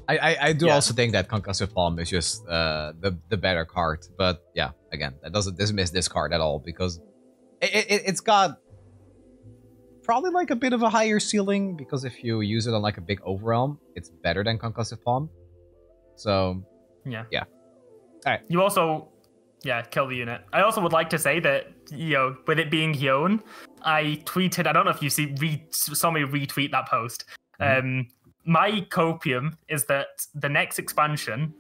I do also think that Concussive Palm is just the better card, but yeah, again, that doesn't dismiss this card at all because it's got probably like a bit of a higher ceiling because if you use it on like a big overwhelm, it's better than Concussive Palm. So yeah. All right. You also kill the unit. I also would like to say that, with it being Yone, I tweeted, I don't know if you saw me retweet that post. My copium is that the next expansion,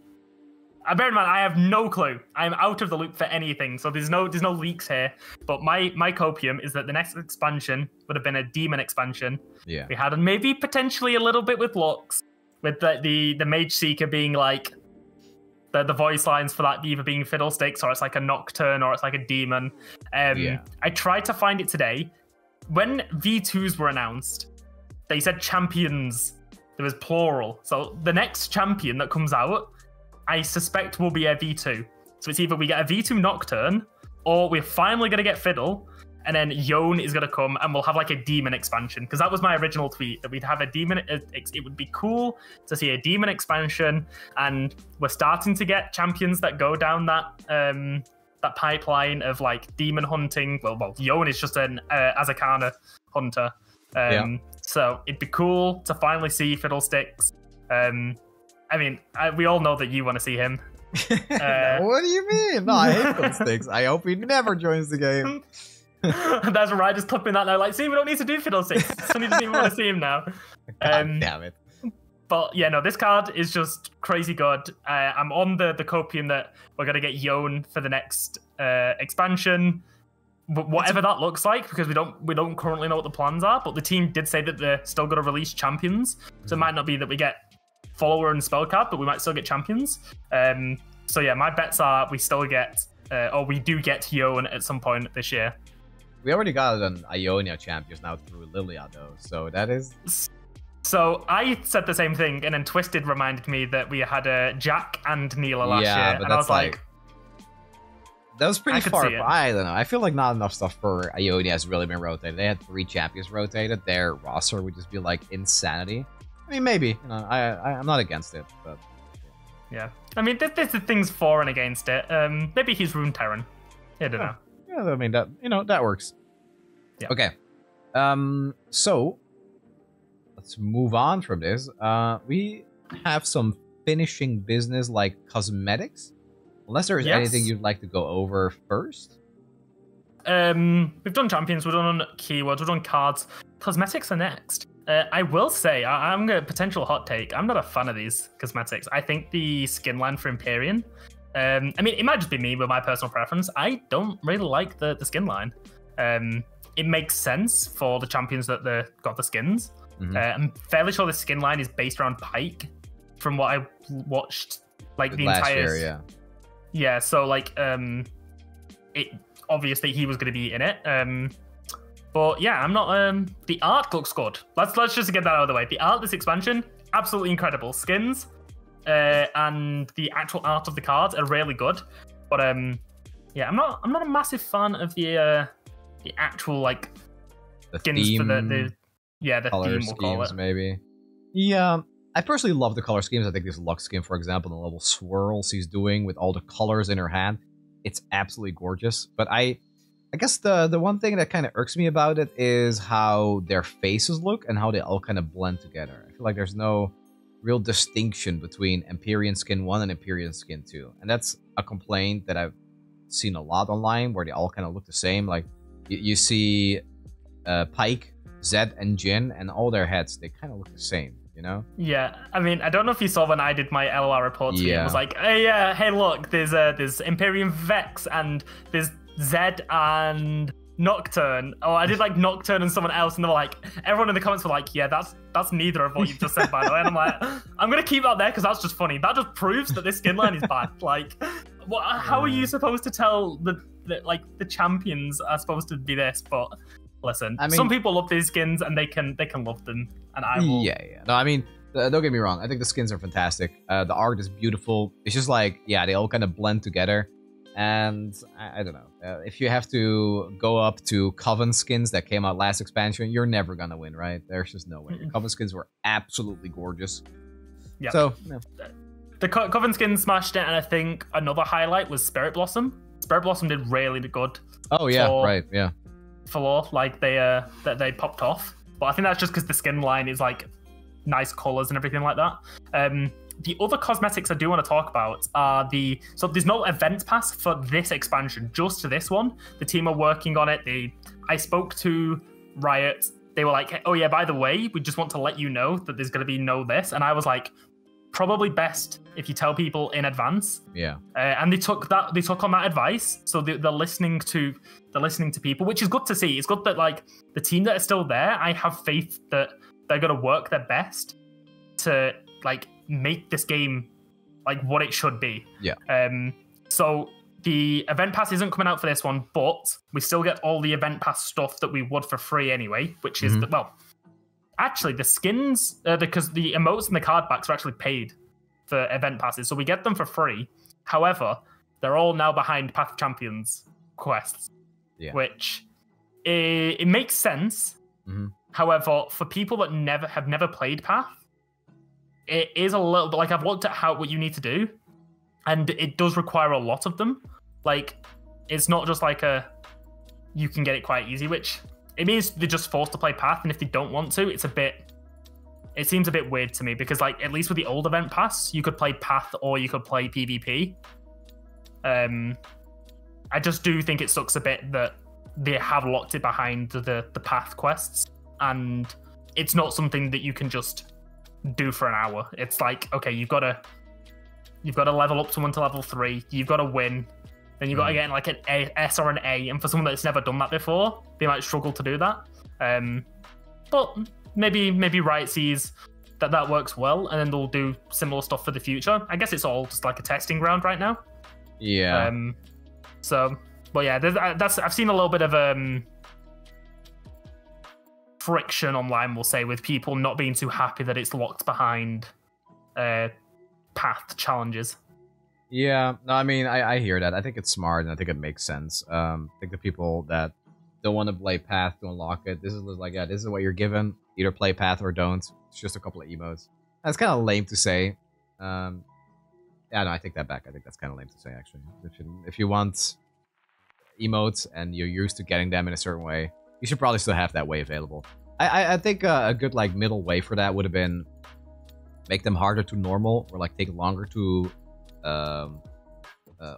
bear in mind, I have no clue. I'm out of the loop for anything, so there's no leaks here. But my copium is that the next expansion would have been a demon expansion. Yeah. We had maybe potentially a little bit with Lux, with the Mage Seeker being like, the voice lines for that either being Fiddlesticks or it's like a Nocturne or it's like a demon. I tried to find it today. When V2s were announced, they said champions. There was plural. So the next champion that comes out, I suspect will be a V2. So it's either we get a V2 Nocturne or we're finally going to get Fiddle. And then Yone is going to come and we'll have like a demon expansion. Because that was my original tweet, that we'd have a demon. It would be cool to see a demon expansion. And we're starting to get champions that go down that pipeline of like demon hunting. Well, Yone is just an Azakana hunter. So it'd be cool to finally see Fiddlesticks. I mean, we all know that you want to see him. What do you mean? No, I hate Fiddlesticks. I hope he never joins the game. That's right, just clipping that now. Like, see, we don't need to do Fiddlesticks. Sonny doesn't even want to see him now. God damn it. But yeah, no, this card is just crazy good. I'm on the copium that we're going to get Yone for the next expansion. Whatever that looks like, because we don't currently know what the plans are, but the team did say that they're still going to release champions. So it might not be that we get follower and spell card, but we might still get champions. So yeah, my bets are we still get, or we do get Yone at some point this year. We already got an Ionia champions now through Lilia, though, so that is... So I said the same thing, and then Twisted reminded me that we had Jack and Neela last year, and I was like... That was pretty far. I don't know. I feel like not enough stuff for Ionia has really been rotated. They had 3 champions rotated. Their roster would just be like insanity. I mean, maybe. I'm not against it, but... Yeah. I mean, there's the things for and against it. Maybe he's Runeterran. I don't know. Yeah, I mean, that works. Yeah. Okay. So, let's move on from this. We have some finishing business like cosmetics. Unless there's anything you'd like to go over first. We've done champions, we've done keywords, we've done cards. Cosmetics are next. I will say, I'm a potential hot take. I'm not a fan of these cosmetics. I think the skin line for Empyrean, I mean, it might just be me with my personal preference. I don't really like the skin line. It makes sense for the champions that got the skins. I'm fairly sure the skin line is based around Pike, from what I watched, like the entire year, yeah. So like, it obviously he was going to be in it. But yeah, I'm not. The art looks good. Let's just get that out of the way. The art, this expansion, absolutely incredible. Skins, and the actual art of the cards are really good. But yeah, I'm not a massive fan of the actual like the skins theme, for the color theme, we'll call schemes, it. maybe. Yeah, I personally love the color schemes. I think this Lux skin, for example, the little swirls he's doing with all the colors in her hand, it's absolutely gorgeous. But I guess the one thing that kind of irks me about it is how their faces look and how they all kind of blend together. I feel like there's no real distinction between Empyrean Skin 1 and Empyrean Skin 2. And that's a complaint that I've seen a lot online, where they all kind of look the same. Like, you see Pike, Zed, and Jin, and all their heads, they kind of look the same, you know? Yeah, I mean, I don't know if you saw when I did my LOR report. It was like, hey, look, there's Empyrean Vex, and there's Zed and Nocturne. Oh, I did like Nocturne and someone else, and they were like, everyone in the comments were like, yeah, that's neither of what you've just said, by the way. And I'm like, I'm gonna keep that there because that's just funny. That just proves that this skin line is bad. Like, how are you supposed to tell the champions are supposed to be this? But listen, I mean, some people love these skins and they can love them, and I will. Yeah. No, I mean, Don't get me wrong. I think the skins are fantastic. The art is beautiful. It's just like, yeah, they all kind of blend together. And I don't know. If you have to go up to Coven skins that came out last expansion, you're never gonna win, right? There's just no way. Coven skins were absolutely gorgeous. Yeah. So, yeah. The Coven skins smashed it, and I think another highlight was Spirit Blossom. Spirit Blossom did really good. Oh yeah, right, yeah. For lore, like they popped off. But I think that's just because the skin line is like nice colors and everything like that. The other cosmetics I do want to talk about are so there's no event pass for this expansion, just to this one. The team are working on it. I spoke to Riot. They were like, oh yeah, by the way, we just want to let you know that there's going to be no this. And I was like, probably best if you tell people in advance. Yeah. And they took on that advice. So they're listening to people, which is good to see. It's good that like the team that are still there, I have faith that they're going to work their best to like make this game like what it should be. Yeah. So the event pass isn't coming out for this one, but we still get all the event pass stuff that we would for free anyway, which is actually the skins, because the emotes and the card backs are actually paid for event passes, so we get them for free. However, they're all now behind Path of Champions quests, which it makes sense. However, for people that have never played Path, it is a little bit like I've looked at what you need to do, and it does require a lot of them. Like, it's not just like you can get it quite easy, which it means they're just forced to play Path, and if they don't want to, it seems a bit weird to me, because like at least with the old event pass, you could play Path or you could play PvP. I just do think it sucks a bit that they have locked it behind the Path quests, and it's not something that you can just do for an hour. It's like, okay, you've got to level up someone to level 3, you've got to win, then you've got to get like an S or an A, and for someone that's never done that before, they might struggle to do that. But maybe Riot sees that works well, and then they'll do similar stuff for the future. I guess it's all just like a testing ground right now. Yeah. But yeah, I've seen a little bit of friction online, we'll say, with people not being too happy that it's locked behind Path challenges. Yeah, no, I mean, I hear that. I think it's smart, and I think it makes sense. I think the people that don't want to play Path to unlock it, this is like, yeah, this is what you're given. Either play Path or don't. It's just a couple of emotes. That's kind of lame to say. Yeah, no, I take that back. I think that's kind of lame to say, actually. If you want emotes and you're used to getting them in a certain way, you should probably still have that way available. I think a good like middle way for that would have been make them harder to normal, or like take longer to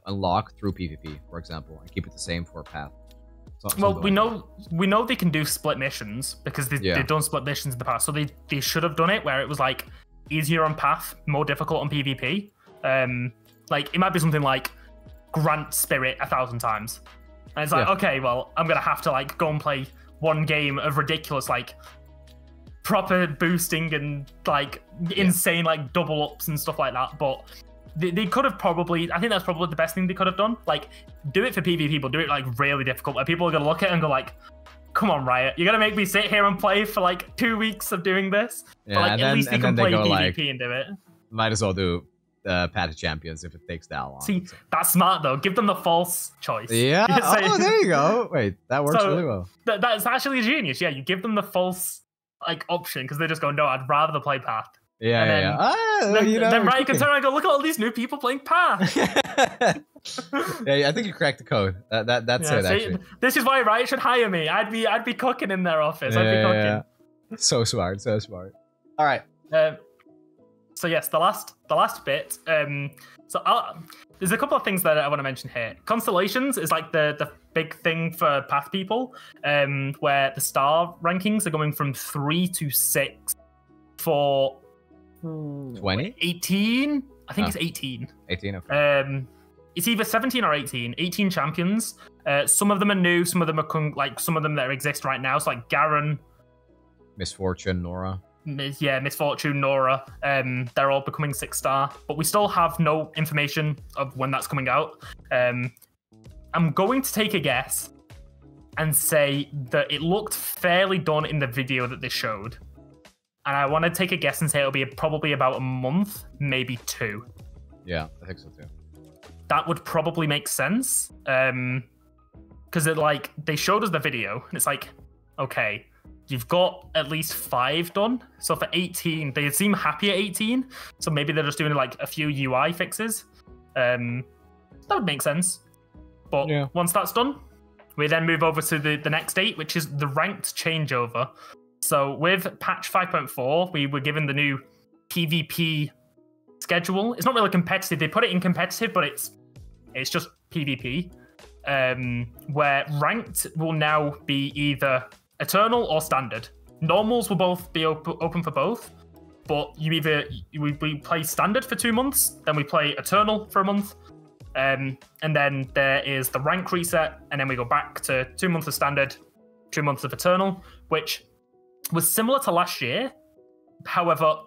unlock through PvP, for example, and keep it the same for Path. Well, we know they can do split missions because they've done split missions in the past, so they should have done it where it was like easier on Path, more difficult on PvP. Like it might be something like grant Spirit 1,000 times, and it's like, okay, well, I'm gonna have to like go and play one game of ridiculous like proper boosting and like insane like double ups and stuff like that, but they could have probably, I think that's probably the best thing they could have done. Like, do it for PvP, but do it like really difficult, where people are gonna look at it and go like, come on, Riot, you're gonna make me sit here and play for like 2 weeks of doing this? Yeah, but like, and at least you can play PvP like, and do it. Might as well do Path of Champions if it takes that long. See, that's smart though. Give them the false choice. Yeah. Oh, there you go. Wait, that works really well. That's actually genius. Yeah, you give them the false like option, because they just go, no, I'd rather play Path. Yeah, then Riot can turn around and go, look at all these new people playing Path. Yeah, I think you cracked the code. That's it. Actually, this is why Riot should hire me. I'd be cooking in their office. I'd be cooking. Yeah. So smart. All right. So yes, the last bit. There's a couple of things that I want to mention here. Constellations is like the big thing for Path people, where the star rankings are going from 3 to 6 for 20? 18? I think it's 18. 18, okay. It's either 17 or 18. 18 champions. Some of them are new, some of them are some of them that exist right now. So like Garen, Misfortune, Nora. Misfortune, Nora. They're all becoming 6-star, but we still have no information of when that's coming out. I'm going to take a guess and say that it looked fairly done in the video that they showed. and I want to take a guess and say it'll be probably about a month, maybe 2. Yeah, I think so too. That would probably make sense. Because they showed us the video, and it's like, okay, you've got at least 5 done. So for 18, they seem happy at 18. So maybe they're just doing like a few UI fixes. That would make sense. But once that's done, we then move over to the next date, which is the ranked changeover. So with patch 5.4, we were given the new PvP schedule. It's not really competitive. They put it in competitive, but it's just PvP. Where ranked will now be either eternal or standard. Normals will both be open for both, but we play standard for 2 months, then we play eternal for a month, and then there is the rank reset, and then we go back to 2 months of standard, 2 months of eternal, which was similar to last year. However,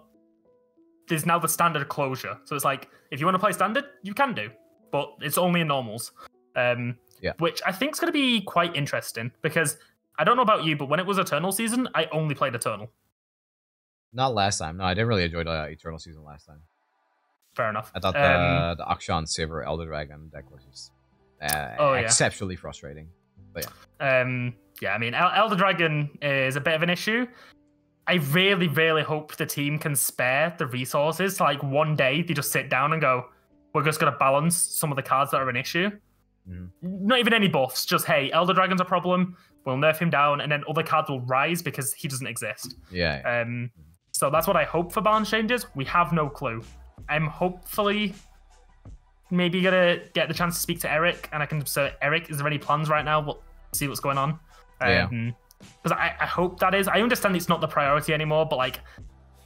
there's now the standard closure, so it's like if you want to play standard, you can do, but it's only in normals. Which I think is going to be quite interesting, because I don't know about you, but when it was Eternal season, I only played Eternal. Not last time. No, I didn't really enjoy the Eternal season last time. Fair enough. I thought the Akshan Silver Elder Dragon deck was just exceptionally frustrating. But I mean, Elder Dragon is a bit of an issue. I really, really hope the team can spare the resources. So, like, one day they just sit down and go, we're just going to balance some of the cards that are an issue. Not even any buffs, just, hey, Elder Dragon's a problem, we'll nerf him down, and then other cards will rise because he doesn't exist. So that's what I hope for balance changes. We have no clue. I'm hopefully maybe gonna get the chance to speak to Eric, and I can say, Eric, is there any plans right now? We'll see what's going on. Because I hope that is. I understand it's not the priority anymore, but like,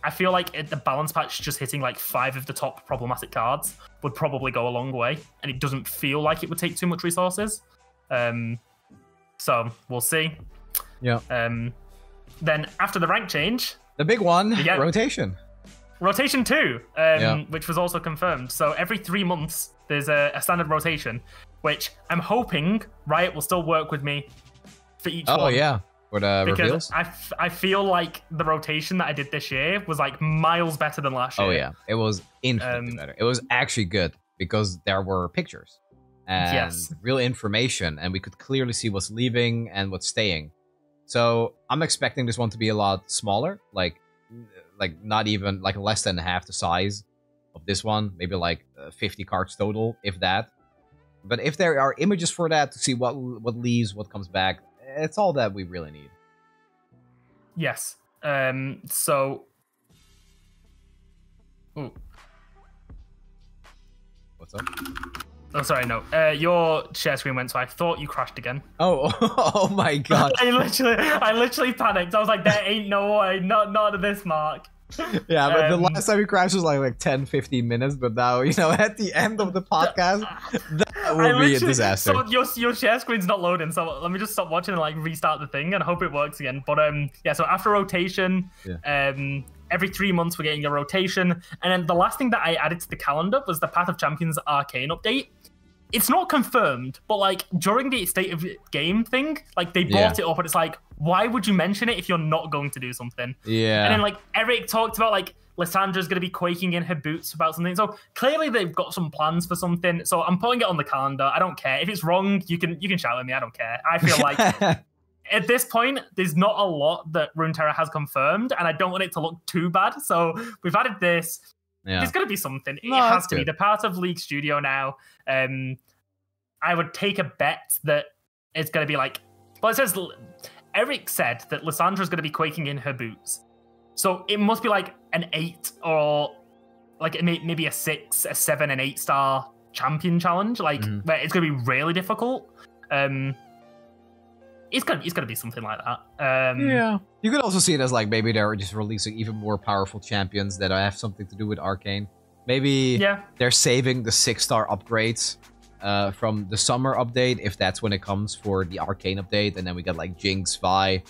I feel like the balance patch just hitting like 5 of the top problematic cards would probably go a long way, and it doesn't feel like it would take too much resources. So we'll see. Then after the rank change, the big one, rotation. Rotation 2, which was also confirmed. So every 3 months, there's a standard rotation, which I'm hoping Riot will still work with me for each one. Oh, yeah. For the reveals? I feel like the rotation that I did this year was like miles better than last year. Oh, yeah. It was infinitely better. It was actually good because there were pictures and real information, and we could clearly see what's leaving and what's staying. So I'm expecting this one to be a lot smaller, like not even like less than half the size of this one, maybe like 50 cards total, if that. But if there are images for that to see what leaves, what comes back, it's all that we really need. Yes. So. Ooh. What's up? Oh, sorry, no. Your share screen went, so I thought you crashed again. Oh, oh my god! I literally panicked. I was like, "There ain't no way, not at this mark." Yeah, but the last time we crashed was like 10, 15 minutes. But now, at the end of the podcast, that will be a disaster. So your share screen's not loading. So let me just stop watching and like restart the thing and hope it works again. But so after rotation, every 3 months we're getting a rotation, and then the last thing that I added to the calendar was the Path of Champions Arcane update. It's not confirmed, but like during the State of Game thing, like they brought it up, and it's like, why would you mention it if you're not going to do something? Yeah. And then like Eric talked about like Lissandra's going to be quaking in her boots about something. So clearly they've got some plans for something. So I'm putting it on the calendar. I don't care if it's wrong. You can shout at me. I don't care. I feel like at this point there's not a lot that Runeterra has confirmed, and I don't want it to look too bad. So we've added this. Yeah. There's going to be something. It has to be. The part of League Studio now. I would take a bet that it's going to be like... Well, it says... Eric said that Lissandra's going to be quaking in her boots. So it must be like an 8 or like maybe a 6, a 7, an 8-star champion challenge. Like, where it's going to be really difficult. It's gonna be something like that. Yeah. You could also see it as like maybe they're just releasing even more powerful champions that have something to do with Arcane. Maybe they're saving the 6-star upgrades from the summer update, if that's when it comes for the Arcane update, and then we get like Jinx, Vi,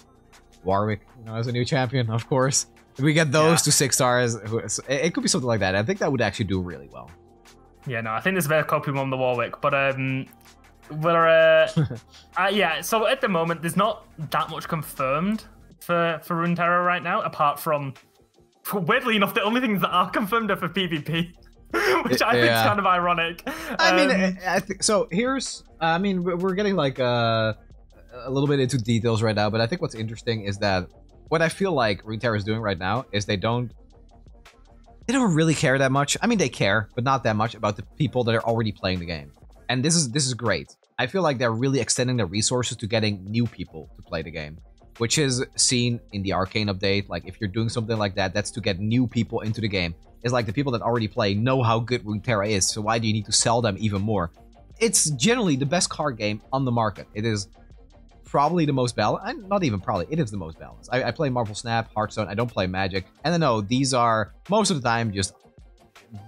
Warwick, as a new champion, of course. If we get those to 6 stars, it could be something like that. I think that would actually do really well. Yeah, no, I think there's a bit of copy on the Warwick, but so at the moment there's not that much confirmed for Runeterra right now, apart from weirdly enough, the only things that are confirmed are for PvP. Which I think is kind of ironic. I think so. Here's, we're getting like a little bit into details right now, but I think what's interesting is that what I feel like Runeterra is doing right now is they don't really care that much. I mean, they care, but not that much about the people that are already playing the game. And this is great. I feel like they're really extending their resources to getting new people to play the game, which is seen in the Arcane update. Like, if you're doing something like that, that's to get new people into the game. It's like the people that already play know how good Runeterra is, so why do you need to sell them even more? It's generally the best card game on the market. It is probably the most balanced. Not even probably, it is the most balanced. I play Marvel Snap, Hearthstone, I don't play Magic. And I know these are, most of the time, just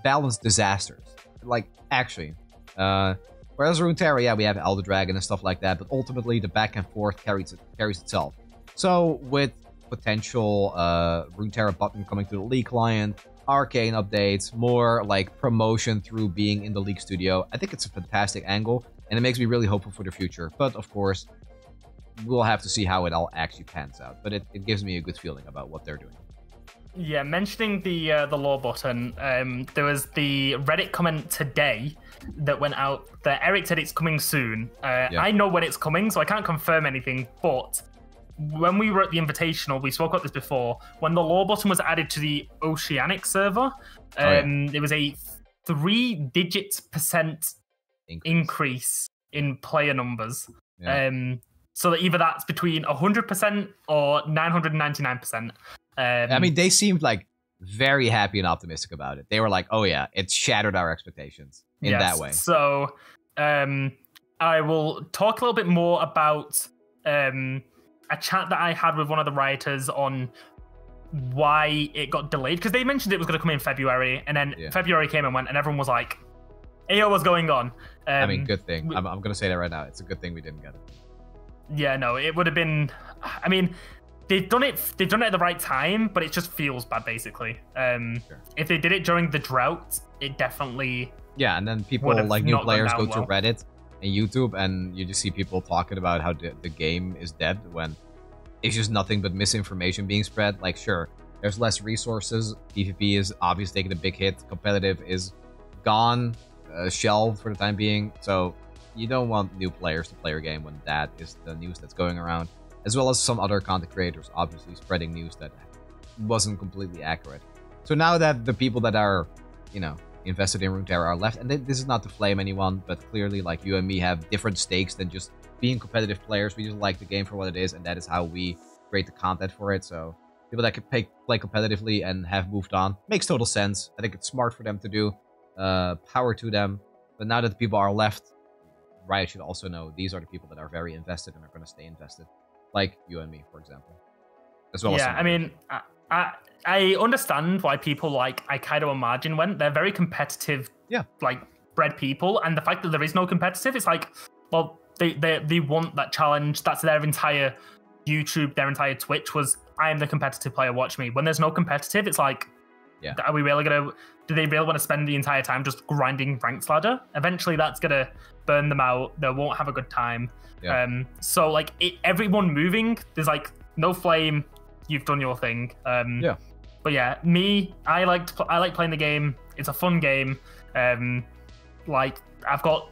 balanced disasters. Like, actually. Whereas Runeterra, yeah, we have Elder Dragon and stuff like that, but ultimately the back and forth carries itself. So, with potential Runeterra button coming to the League client, Arcane updates, more like promotion through being in the League studio, I think it's a fantastic angle, and it makes me really hopeful for the future. But, of course, we'll have to see how it all actually pans out. But it gives me a good feeling about what they're doing. Yeah, mentioning the lore button, there was the Reddit comment today that went out that Eric said it's coming soon. I know when it's coming, so I can't confirm anything, but when we were at the Invitational, we spoke about this before, when the lore button was added to the Oceanic server, there was a 3-digit % increase in player numbers. Yeah. So that either that's between 100% or 999%. I mean, they seemed like very happy and optimistic about it. They were like, oh yeah, it shattered our expectations in that way. So I will talk a little bit more about a chat that I had with one of the writers on why it got delayed, because they mentioned it was going to come in February, and then February came and went, and everyone was like, "Ayo, what's going on?" I mean, good thing. I'm going to say that right now. It's a good thing we didn't get it. Yeah, no, it would have been. I mean, they've done it at the right time, but it just feels bad, basically. Sure. If they did it during the drought, it definitely. Yeah, and then people like new players go to Reddit and YouTube, and you just see people talking about how the game is dead when it's just nothing but misinformation being spread. Like, sure, there's less resources. PvP is obviously taking a big hit. Competitive is gone, shelved for the time being. So you don't want new players to play your game when that is the news that's going around. As well as some other content creators obviously spreading news that wasn't completely accurate. So now that the people that are, invested in Runeterra are left, and this is not to flame anyone, but clearly, like, you and me have different stakes than just being competitive players. We just like the game for what it is, and that is how we create the content for it. So people that can play competitively and have moved on makes total sense. I think it's smart for them to do. Power to them. But now that the people are left, Riot should also know these are the people that are very invested and are going to stay invested. Like you and me, for example. As well as I mean, I understand why people like Aikido and Margin went. They're very competitive, like, bred people. And the fact that there is no competitive, it's like, well, they want that challenge. That's their entire YouTube, their entire Twitch was, I am the competitive player, watch me. When there's no competitive, it's like, are we really going to, do they really want to spend the entire time just grinding ranks ladder? Eventually that's going to burn them out. They won't have a good time. Yeah. So, like, everyone moving, there's like no flame. You've done your thing. But yeah, I like playing the game. It's a fun game. Like, I've got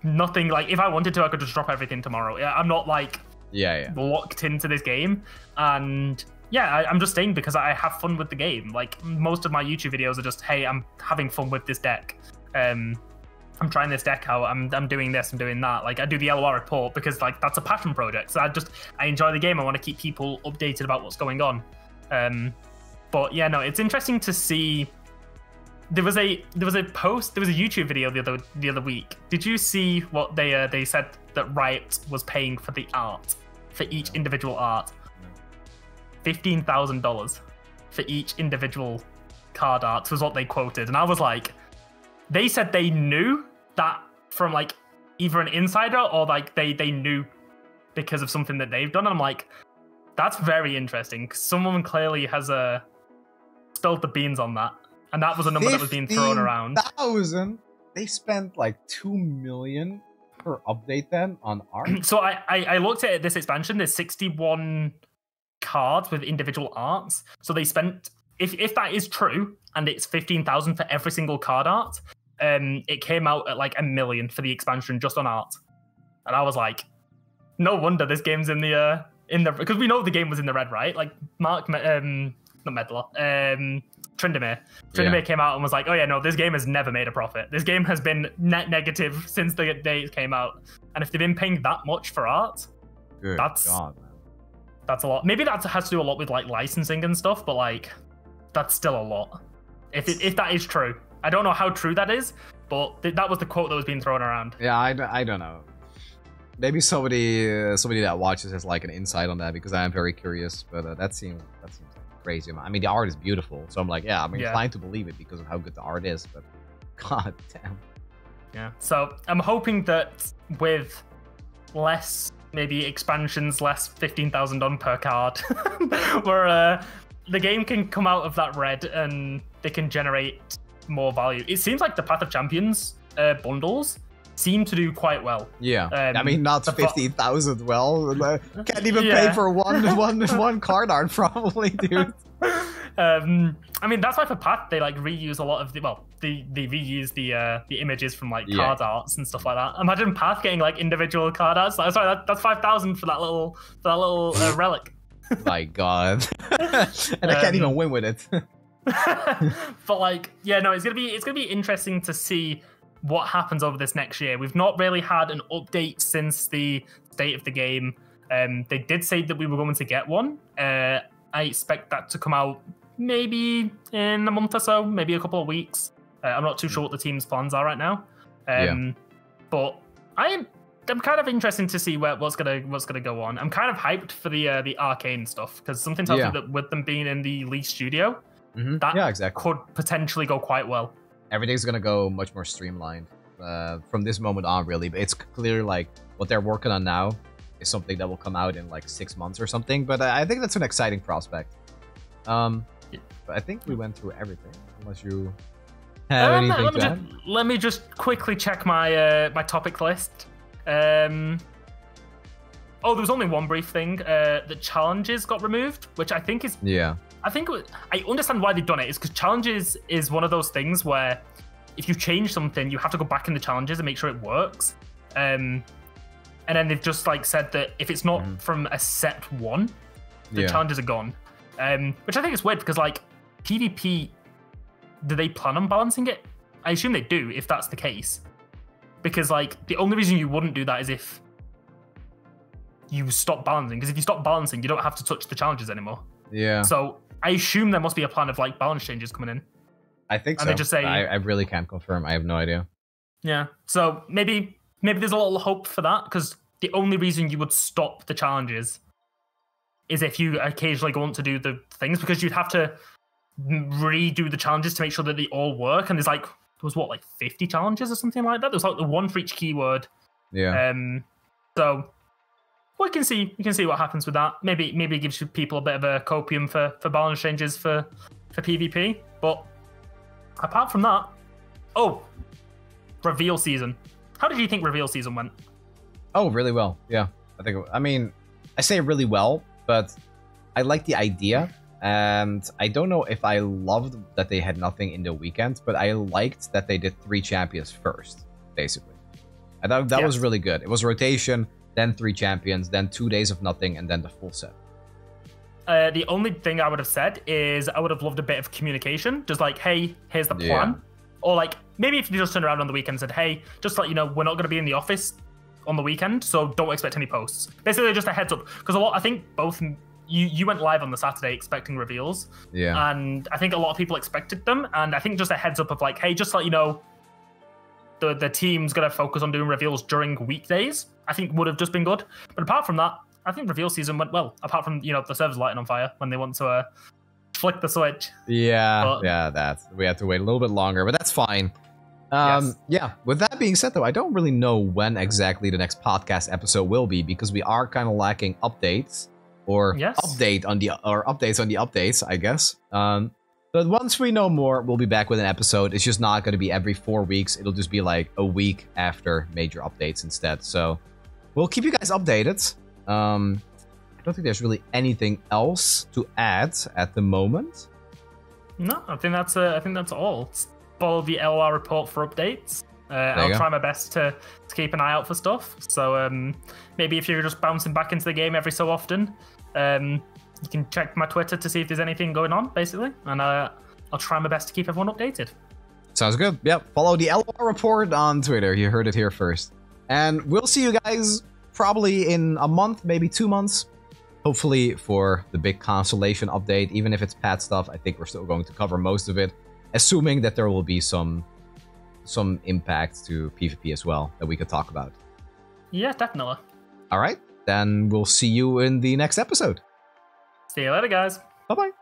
nothing. Like, if I wanted to, I could just drop everything tomorrow. I'm not like locked into this game. And I'm just staying because I have fun with the game. Like, most of my YouTube videos are just, hey, I'm having fun with this deck. I'm trying this deck out. I'm doing this. I'm doing that. Like, I do the LOR report because, like, that's a passion project. So I enjoy the game. I want to keep people updated about what's going on. But yeah, no, it's interesting to see. There was a post. There was a YouTube video the other week. Did you see what they said that Riot was paying for the art for each individual art? $15,000 for each individual card art was what they quoted, and I was like, they said they knew that from, like, either an insider or, like, they knew because of something that they've done. And I'm like, that's very interesting. Someone clearly has spilled the beans on that, and that was a number that was being thrown around. 15,000. They spent like $2 million per update then on art. So I looked at this expansion. There's 61 cards with individual arts. So they spent if that is true and it's 15,000 for every single card art, it came out at like $1 million for the expansion just on art, and I was like, no wonder this game's in the because we know the game was in the red, right? Like not Medlar, Tryndamere came out and was like, oh yeah, no, this game has never made a profit. This game has been net negative since the day it came out, and if they've been paying that much for art, that's a lot. Maybe that has to do a lot with like licensing and stuff, but like that's still a lot. If that is true, I don't know how true that is, but that was the quote that was being thrown around. Yeah, I don't know. Maybe somebody that watches has like an insight on that, because I am very curious. But that seems like crazy. I mean, the art is beautiful, so I'm like, yeah, I'm inclined to believe it because of how good the art is. But god damn. Yeah. So I'm hoping that with less maybe expansions, less 15,000 on per card, where the game can come out of that red and they can generate more value. It seems like the Path of Champions bundles seem to do quite well. Yeah, I mean, not 50,000. Well, can't even pay for one card art, probably, dude. I mean, that's why for Path they like reuse a lot of they reuse the images from like card arts and stuff like that. Imagine Path getting like individual card arts. Sorry, that's 5,000 for that little relic. My god, and I can't even win with it. But like, yeah, no, it's gonna be interesting to see what happens over this next year. We've not really had an update since the state of the game. They did say that we were going to get one. I expect that to come out maybe in a month or so, maybe a couple of weeks. I'm not too sure what the team's plans are right now. But I'm kind of interested to see what's gonna go on. I'm kind of hyped for the Arcane stuff, because something tells me that with them being in the Lee studio, that could potentially go quite well. Everything's gonna go much more streamlined from this moment on, really. But it's clear like what they're working on now is something that will come out in like 6 months or something. But I think that's an exciting prospect. But I think we went through everything. Unless you have anything to add. Let me just quickly check my my topic list. There was only one brief thing. The challenges got removed, which I think is I understand why they've done it. It's because challenges is one of those things where if you change something, you have to go back in the challenges and make sure it works. And then they've just like said that if it's not from a set one, the challenges are gone. Which I think is weird, because like PvP, do they plan on balancing it? I assume they do, if that's the case. Because like the only reason you wouldn't do that is if you stop balancing. Because if you stop balancing, you don't have to touch the challenges anymore. Yeah. So I assume there must be a plan of like balance changes coming in. I think so. They just say, I really can't confirm. I have no idea. Yeah. So maybe there's a little hope for that, because the only reason you would stop the challenges is if you occasionally go on to do the things, because you'd have to redo the challenges to make sure that they all work. And there was like 50 challenges or something like that. There was like the one for each keyword. Yeah. So we can see what happens with that. Maybe it gives people a bit of a copium for balance changes for PvP. But apart from that, reveal season. How did you think reveal season went? Oh, really well. Yeah. I say really well, but I like the idea. And I don't know if I loved that they had nothing in the weekend, but I liked that they did 3 champions first, basically. I thought that was really good. It was rotation, then 3 champions, then 2 days of nothing, and then the full set. The only thing I would have said is I would have loved a bit of communication. Just like, hey, here's the plan. Yeah. Or like, maybe if you just turn around on the weekend and said, hey, just to let you know, we're not going to be in the office on the weekend, so don't expect any posts. Basically, just a heads up. Because I think both... You went live on the Saturday expecting reveals. Yeah. And I think a lot of people expected them. And I think just a heads up of like, hey, just to let you know, the team's going to focus on doing reveals during weekdays, I think would have just been good. But apart from that, I think reveal season went well. Apart from, the servers lighting on fire when they want to flick the switch. Yeah, we had to wait a little bit longer, but that's fine. Yeah, with that being said, though, I don't really know when exactly the next podcast episode will be, because we are kind of lacking updates. Or updates on the updates, I guess. But once we know more, we'll be back with an episode. It's just not going to be every 4 weeks. It'll just be like a week after major updates instead. So we'll keep you guys updated. I don't think there's really anything else to add at the moment. No, I think that's all. Follow the LR report for updates. I'll try my best to keep an eye out for stuff. So maybe if you're just bouncing back into the game every so often, you can check my Twitter to see if there's anything going on, basically. And I'll try my best to keep everyone updated. Sounds good. Yep. Follow the LR report on Twitter. You heard it here first. And we'll see you guys probably in a month, maybe 2 months. Hopefully for the big Constellation update. Even if it's pad stuff, I think we're still going to cover most of it. Assuming that there will be some impact to PvP as well that we could talk about. Yeah, definitely. All right. Then we'll see you in the next episode. See you later, guys. Bye-bye.